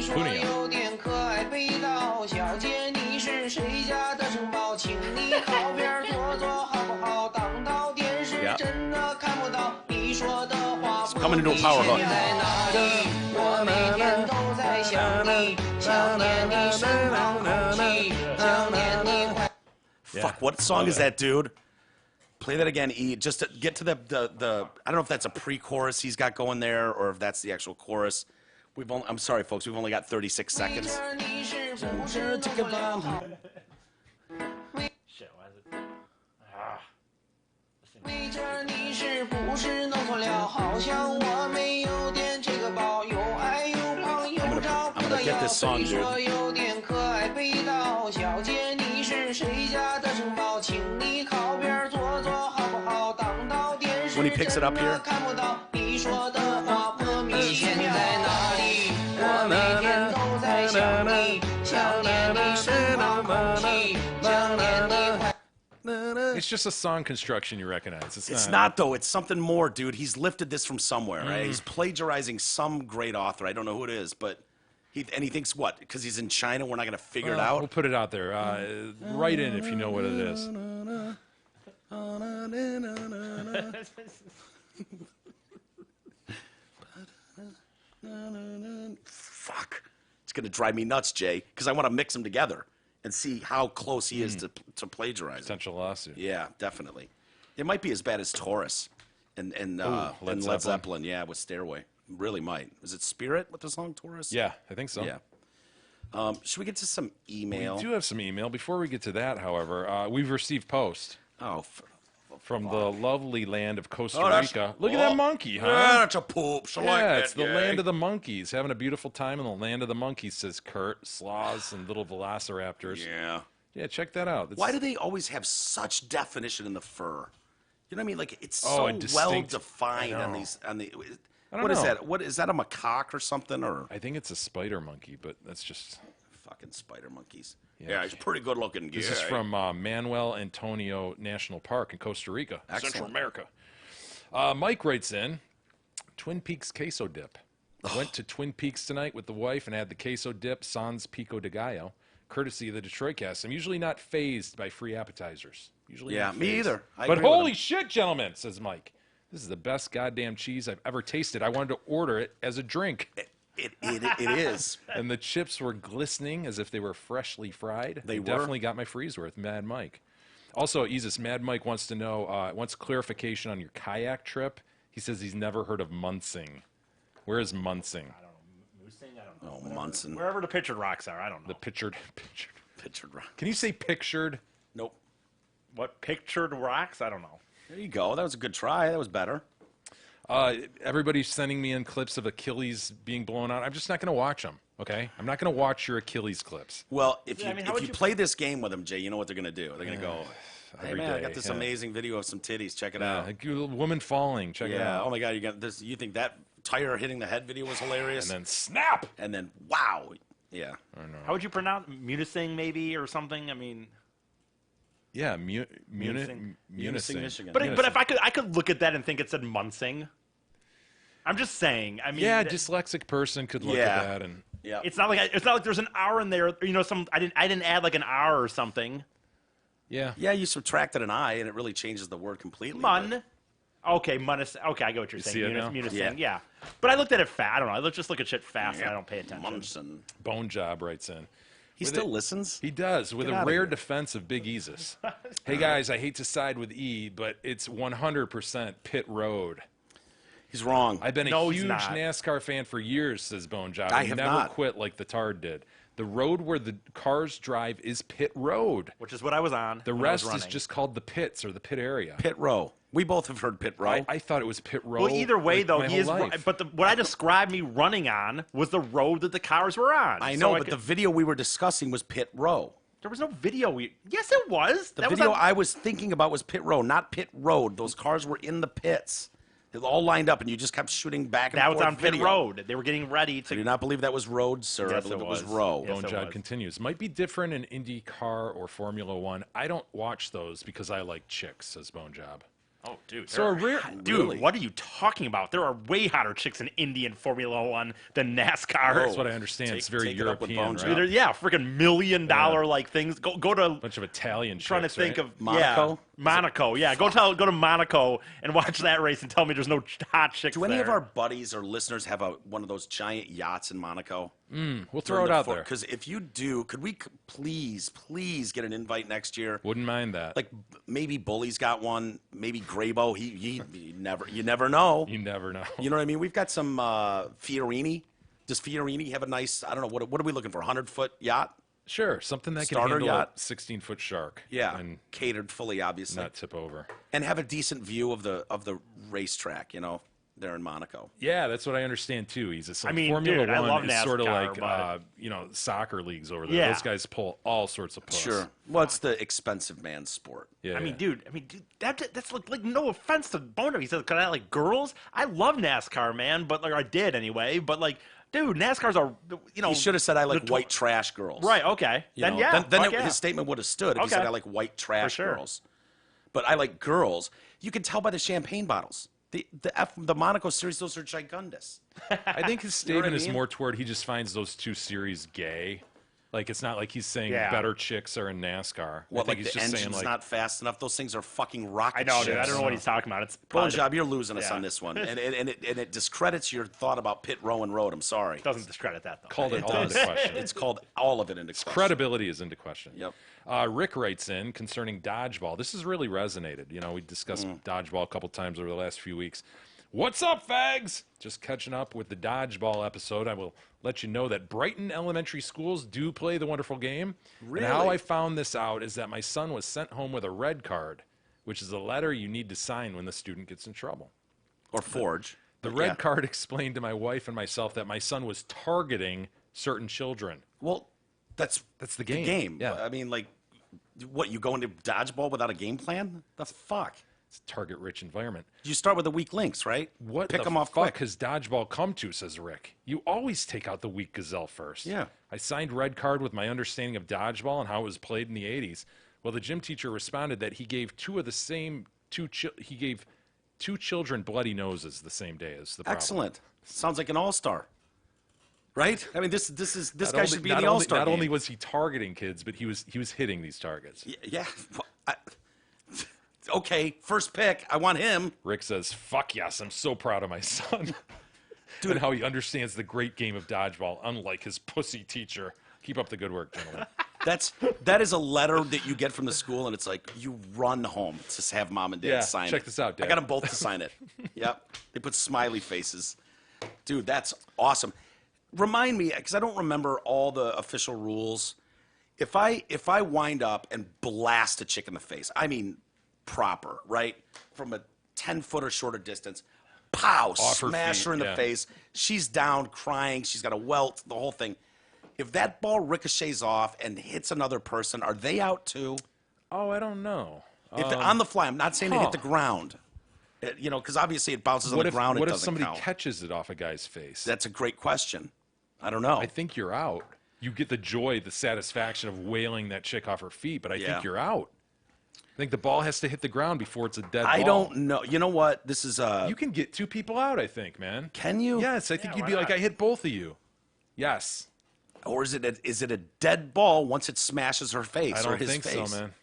B: Punia.
A: Yeah. It's coming into a power hook. Fuck, what song is that, dude? Play that again, E. Just to get to the I don't know if that's a pre-chorus he's got going there or if that's the actual chorus. I'm sorry, folks. We've only got 36 seconds.
C: Shit, why is it? Ah. This thing-
A: I'm gonna get this song, dude. When he picks it up here.
B: It's just a song construction you recognize.
A: It's not though. It's something more, dude. He's lifted this from somewhere, right? He's plagiarizing some great author. I don't know who it is, but he thinks what? Because he's in China, we're not going to figure it out.
B: We'll put it out there. Write in if you know what it is.
A: Fuck. It's going to drive me nuts, Jay, because I want to mix them together and see how close he is to plagiarizing.
B: Potential lawsuit.
A: Yeah, definitely. It might be as bad as Taurus and
B: Led
A: Led Zeppelin. Yeah, with Stairway. Really might. Was it Spirit with the song Taurus?
B: Yeah, I think so.
A: Yeah. Should we get to some email?
B: We do have some email. Before we get to that, however, we've received post
A: Oh,
B: from the lovely land of Costa Rica. Look at that monkey, huh?
A: Yeah, that's a poop. So like
B: Yeah,
A: that,
B: it's the
A: yeah.
B: land of the monkeys. Having a beautiful time in the land of the monkeys, says Kurt. Sloths and little velociraptors.
A: Yeah.
B: Yeah, check that out. It's,
A: Why do they always have such definition in the fur? You know what I mean? Like it's
B: Oh,
A: so
B: a distinct-
A: well defined
B: I
A: on
B: know.
A: these.
B: I don't
A: What is
B: know.
A: that? What is that? A macaque or something? Or
B: I think it's a spider monkey, but that's just...
A: fucking spider monkeys?
B: Yeah.
A: Yeah, he's pretty good looking.
B: This is from Manuel Antonio National Park in Costa Rica,
A: Excellent.
B: Central America. Mike writes in, Twin Peaks queso dip. Went to Twin Peaks tonight with the wife and had the queso dip Sans Pico de Gallo, courtesy of the Detroit cast. I'm usually not fazed by free appetizers. Usually
A: Yeah,
B: not
A: me
B: fazed.
A: either. I
B: But
A: agree with
B: holy
A: him.
B: shit, gentlemen, says Mike. This is the best goddamn cheese I've ever tasted. I wanted to order it as a drink.
A: It is.
B: And the chips were glistening as if they were freshly fried.
A: They were.
B: Definitely got my freeze worth, Mad Mike. Also, Isis, Mad Mike wants to know, wants clarification on your kayak trip. He says he's never heard of Munsing. Where is Munsing?
C: I don't know.
A: Oh, Munson.
C: Wherever the pictured rocks are, I don't know.
B: The pictured.
A: Pictured rock.
B: Can you say pictured?
A: Nope.
C: What pictured rocks? I don't know.
A: There you go. That was a good try. That was better.
B: Everybody's sending me in clips of Achilles being blown out. I'm just not going to watch them. Okay, I'm not going to watch your Achilles clips.
A: Well, if
C: Yeah,
A: you
C: I mean, how
A: if
C: would
A: you
C: you-
A: play this game with them, Jay, you know what they're gonna do. They're gonna go, "Hey
B: every
A: man, I
B: day,
A: got this
B: yeah.
A: amazing video of some titties. Check it out."
B: A woman falling. Check it
A: Yeah.
B: out.
A: Oh my God, you got this. You think that tire hitting the head video was hilarious?
B: And then snap.
A: And then wow. Yeah.
C: How would you pronounce Munising maybe or something? I mean,
B: Yeah,
C: Munising.
A: Munising, Michigan.
C: but if I could look at that and think it said Munsing. I'm just saying. I mean,
B: Yeah, a dyslexic person could look
A: Yeah.
B: at that and
A: Yeah.
C: it's not like there's an R in there. You know, I didn't add like an R or something.
B: yeah.
A: Yeah, you subtracted an I, and it really changes the word completely.
C: Mun. Okay, Munis. Okay, I get what you're
B: see
C: saying.
B: it now?
C: Munising. Yeah. But I looked at it fast. I don't know. I just look at shit fast and I don't pay attention.
A: Munson.
B: Bone Job writes in.
A: He still listens.
B: He does, with
A: Get
B: a
A: outta
B: rare
A: here.
B: defense of Big Easus. Hey guys, I hate to side with E, but it's 100% pit road.
A: He's wrong.
B: I've been
C: No,
B: a
C: he's
B: huge
C: not.
B: NASCAR fan for years, says Bone Job.
A: I have
B: never
A: not.
B: quit like the Tard did. The road where the cars drive is pit road.
C: Which is what I was on.
B: The
C: when I was
B: rest is
C: running.
B: just called the pits or the pit area.
A: Pit row. We both have heard pit row.
B: I thought it was pit road.
C: Well, either way,
B: like,
C: though,
B: my
C: he
B: whole
C: is.
B: life.
C: But what I described me running on was the road that the cars were on.
A: I
C: So
A: know, but the video we were discussing was pit row.
C: there was no video. Yes, it was.
A: The
C: That
A: video
C: was on-
A: I was thinking about was pit row, not pit road. Those cars were in the pits. They were all lined up, and you just kept shooting back and
C: that
A: forth.
C: was on pit
A: video.
C: road. They were getting ready
A: I
C: to.
A: do not believe that was road, sir. I
C: Yes,
A: believe
C: it
A: it was
C: was.
A: row.
C: Yes.
B: Bone
C: it
B: Job
C: was.
B: continues. Might be different in IndyCar or Formula One. I don't watch those because I like chicks, says Bone Job.
C: Oh, dude.
B: So a rare,
C: Dude,
A: Really?
C: what are you talking about? There are way hotter chicks in Indy and Formula One than NASCAR.
B: that's what I understand. It's very
A: take it up with
B: European,
A: Bone
B: right?
A: Job.
C: They're- yeah, freaking $1 million like things. Go to
B: Bunch of Italian
C: trying to
B: chicks,
C: think
B: right?
C: of
A: Monaco?
C: Yeah, Monaco. Yeah, go to Monaco and watch that race and tell me there's no hot chicks
A: Do any of
C: there.
A: our buddies or listeners have one of those giant yachts in Monaco?
B: We'll throw it out there.
A: Because if you do, could we please get an invite next year?
B: Wouldn't mind that.
A: Like maybe Bully's got one, maybe Graybo. You never know.
B: You never know.
A: You know what I mean? We've got some Fiorini. Does Fiorini have a nice? I don't know. What are we looking for? 100-foot yacht?
B: Sure, something that can
A: Starter
B: handle
A: yacht?
B: a 16-foot shark.
A: Yeah,
B: and
A: catered fully, obviously,
B: not tip over.
A: and have a decent view of the racetrack. You know, there in Monaco.
B: Yeah, that's what I understand too. He's a
C: I mean,
B: Formula
C: dude, I
B: One
C: love
B: is sort of
C: NASCAR,
B: like
C: but-
B: soccer leagues over there.
C: Yeah.
B: Those guys pull all sorts of puss.
A: Sure. Well, it's the expensive man's sport.
B: Yeah.
C: I mean, dude, that's like no offense to Bono. He said, "Can I like girls?" I love NASCAR, man, but like I did anyway. But like, dude, NASCAR's are
A: He should have said, "I like white trash girls."
C: Right? Okay.
A: You
C: Then
A: know?
C: yeah.
A: Then
C: fuck yeah.
A: his statement would have stood if he said,
C: Okay.
A: "I like white trash
C: sure.
A: girls." But I like girls. You can tell by the champagne bottles. The Monaco series, those are gigundous.
B: I think his
A: know what
B: statement
A: I
B: is
A: mean?
B: more toward he just finds those two series gay. Like it's not like he's saying
C: Yeah.
B: better chicks are in NASCAR.
A: What,
B: I think
A: like
B: he's
A: the
B: just saying
A: engine's
B: like
A: not fast enough? Those things are fucking rocket
C: I know, dude. I
A: ships.
C: don't know what he's talking about. It's
A: Bone
C: probably
A: job, you're losing us
C: Yeah.
A: on this one, and it discredits your thought about Pit Row and Road. I'm sorry.
C: doesn't discredit that though.
B: called it,
A: It
B: all
A: does.
B: into question.
A: It's called all of it into question.
B: Credibility is into question.
A: Yep.
B: Rick writes in concerning dodgeball. This has really resonated. You know, we discussed dodgeball a couple times over the last few weeks. What's up, fags? Just catching up with the dodgeball episode. I will let you know that Brighton Elementary Schools do play the wonderful game.
A: Really?
B: And how I found this out is that my son was sent home with a red card, which is a letter you need to sign when the student gets in trouble.
A: Or Forge.
B: The
A: But
B: red
A: yeah.
B: card explained to my wife and myself that my son was targeting certain children.
A: Well, that's
B: the game. Yeah.
A: I mean, like, what, you go into dodgeball without a game plan? The fuck?
B: It's a target-rich environment.
A: You start with the weak links, right?
B: What
A: Pick
B: the
A: them off
B: fuck
A: quick.
B: has dodgeball come to, says Rick. You always take out the weak gazelle first.
A: Yeah.
B: I signed red card with my understanding of dodgeball and how it was played in the 80s. Well, the gym teacher responded that he gave he gave two children bloody noses the same day as the problem.
A: Excellent. Sounds like an all-star. Right? I mean, this
B: Not
A: guy
B: only-
A: should be in
B: not
A: the
B: only-
A: all-star
B: Not
A: game.
B: only was he targeting kids, but he was hitting these targets.
A: Yeah. Okay, first pick. I want him.
B: Rick says, "Fuck yes, I'm so proud of my son." Dude, and how he understands the great game of dodgeball, unlike his pussy teacher. Keep up the good work, gentlemen.
A: That is a letter that you get from the school, and it's like you run home to have mom and dad
B: Yeah,
A: sign it.
B: check this out, Dad.
A: I got them both to sign it. Yep. They put smiley faces. Dude, that's awesome. Remind me, because I don't remember all the official rules. If I wind up and blast a chick in the face, I mean proper, right? From a 10-foot or shorter distance, pow,
B: Off her
A: smash
B: feet,
A: her in the
B: yeah.
A: face. She's down, crying. She's got a welt, the whole thing. If that ball ricochets off and hits another person, are they out too?
B: Oh, I don't know.
A: If they're on the fly, I'm not saying they hit the
B: huh.
A: ground. You know, because obviously it bounces on the ground.
B: What
A: it
B: if
A: doesn't
B: somebody
A: count.
B: catches it off a guy's face?
A: That's a great question. I don't know.
B: I think you're out. You get the joy, the satisfaction of wailing that chick off her feet, but I
A: Yeah.
B: think you're out. I think the ball has to hit the ground before it's a dead ball.
A: I don't know. You know what? This is
B: You can get two people out, I think, man.
A: Can you?
B: Yes, I think
C: Yeah,
B: you'd
C: why
B: be like,
C: not?
B: I hit both of you. Yes.
A: Or is it a dead ball once it smashes her face
B: I
A: or
B: don't
A: his
B: think
A: face?
B: so, man.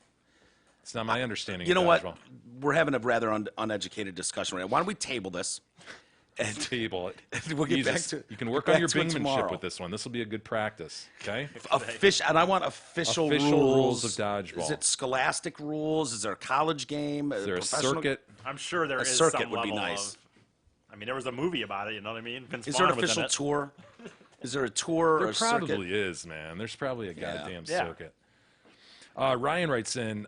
B: It's not my understanding
A: You know
B: of
A: what?
B: dodgeball.
A: We're having a rather uneducated discussion right now. Why don't we table this? And
B: Table it.
A: We'll get back
B: Jesus.
A: to-
B: You can
A: get
B: work
A: back
B: on your
A: to it
B: bingmanship
A: tomorrow.
B: with this one. This will be a good practice, okay?
A: and I want official
B: rules of dodgeball.
A: Is it scholastic rules? Is there a college game?
B: Is there a
A: professional-
B: circuit?
C: I'm sure there
A: A
C: is
A: circuit
C: some
A: would be
C: level
A: nice.
C: of. I mean, there was a movie about it. You know what I mean? Vince
A: Is there an
C: Vaughn was in
A: official
C: it.
A: tour? Is there a tour or
B: There
A: a circuit?
B: probably is, man. There's probably a goddamn
C: Yeah.
B: circuit. Ryan writes in,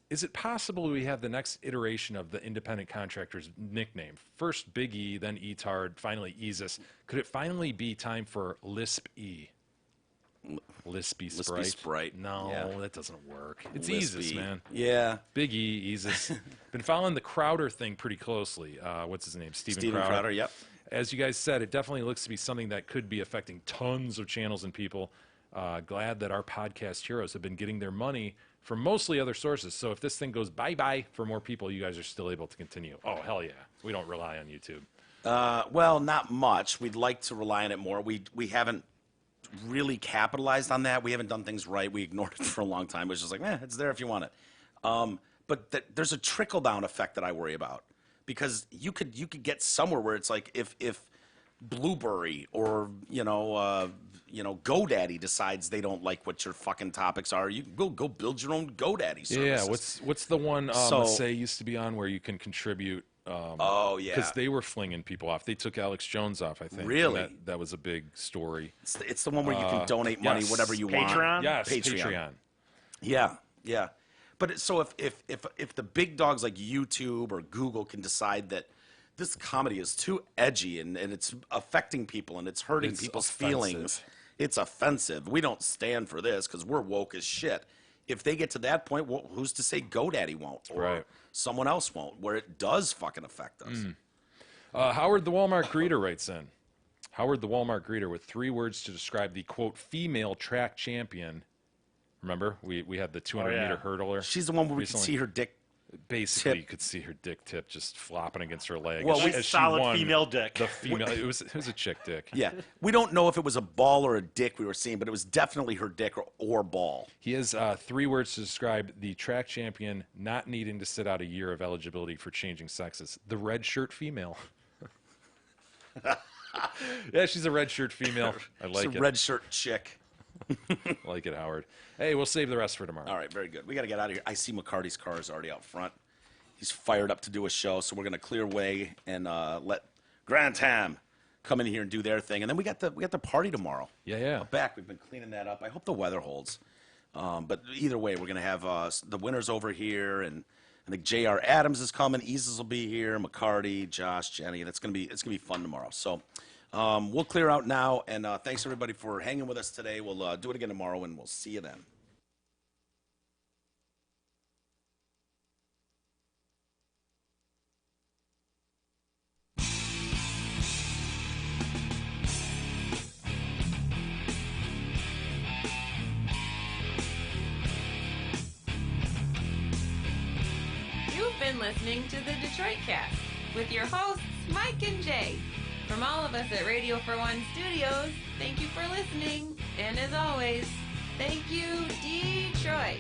B: is it possible we have the next iteration of the independent contractor's nickname? First Big E, then E-Tard, finally Easus. Could it finally be time for Lisp E? Lispy Sprite?
A: Sprite.
B: No,
A: Yeah.
B: that doesn't work. It's
A: Lispy.
B: Easus, man.
A: Yeah.
B: Big E, Easus. Been following the Crowder thing pretty closely. What's his name?
A: Steven Crowder, yep.
B: As you guys said, it definitely looks to be something that could be affecting tons of channels and people. Glad that our podcast heroes have been getting their money from mostly other sources. So if this thing goes bye-bye for more people, you guys are still able to continue. Oh, hell yeah. We don't rely on YouTube.
A: Well, not much. We'd like to rely on it more. We haven't really capitalized on that. We haven't done things right. We ignored it for a long time. It was just like, it's there if you want it. But there's a trickle-down effect that I worry about. Because you could get somewhere where it's like if Blueberry or GoDaddy decides they don't like what your fucking topics are, you go build your own GoDaddy services.
B: Yeah, what's the one
A: So-
B: Say used to be on where you can contribute?
A: Oh yeah,
B: Because they were flinging people off. They took Alex Jones off, I think. and
A: Really?
B: That was a big story.
A: it's the one where you can donate money,
B: yes.
A: whatever you
C: Patreon?
A: want.
B: Yes,
A: Patreon.
B: Patreon.
A: Yeah. But so if the big dogs like YouTube or Google can decide that this comedy is too edgy and it's affecting people and it's hurting
B: It's
A: people's
B: offensive.
A: feelings. It's offensive. We don't stand for this because we're woke as shit. If they get to that point, well, who's to say GoDaddy won't or
B: Right.
A: someone else won't, where it does fucking affect us?
B: Howard the Walmart greeter writes in. Howard the Walmart greeter with 3 words to describe the, quote, female track champion. Remember, we had the 200-meter hurdler.
A: She's the one where we
B: recently.
A: can see her dick.
B: Basically,
A: tip.
B: you could see her dick tip just flopping against her leg.
A: Well,
B: as
C: Nice
B: she
C: solid
B: won
C: female dick.
B: The female, it was a chick dick.
A: Yeah. We don't know if it was a ball or a dick we were seeing, but it was definitely her dick or ball.
B: He has 3 words to describe the track champion not needing to sit out a year of eligibility for changing sexes. The red shirt female. Yeah, she's a red shirt female. I like
A: It's
B: it.
A: a red shirt chick.
B: I like it, Howard. Hey, we'll save the rest for tomorrow.
A: All right, very good. We got to get out of here. I see McCarty's car is already out front. He's fired up to do a show, so we're going to clear way and let Grand Ham come in here and do their thing. And then we got the party tomorrow.
B: Yeah.
A: Out back. We've been cleaning that up. I hope the weather holds. But either way, we're going to have the winners over here, and I think J.R. Adams is coming. Eases will be here. McCarty, Josh, Jenny. It's gonna be fun tomorrow. So we'll clear out now. And thanks everybody for hanging with us today. We'll do it again tomorrow, and we'll see you then.
H: You've been listening to the Detroit Cast with your hosts, Mike and Jay. From all of us at Radio for One Studios, thank you for listening. And as always, thank you, Detroit.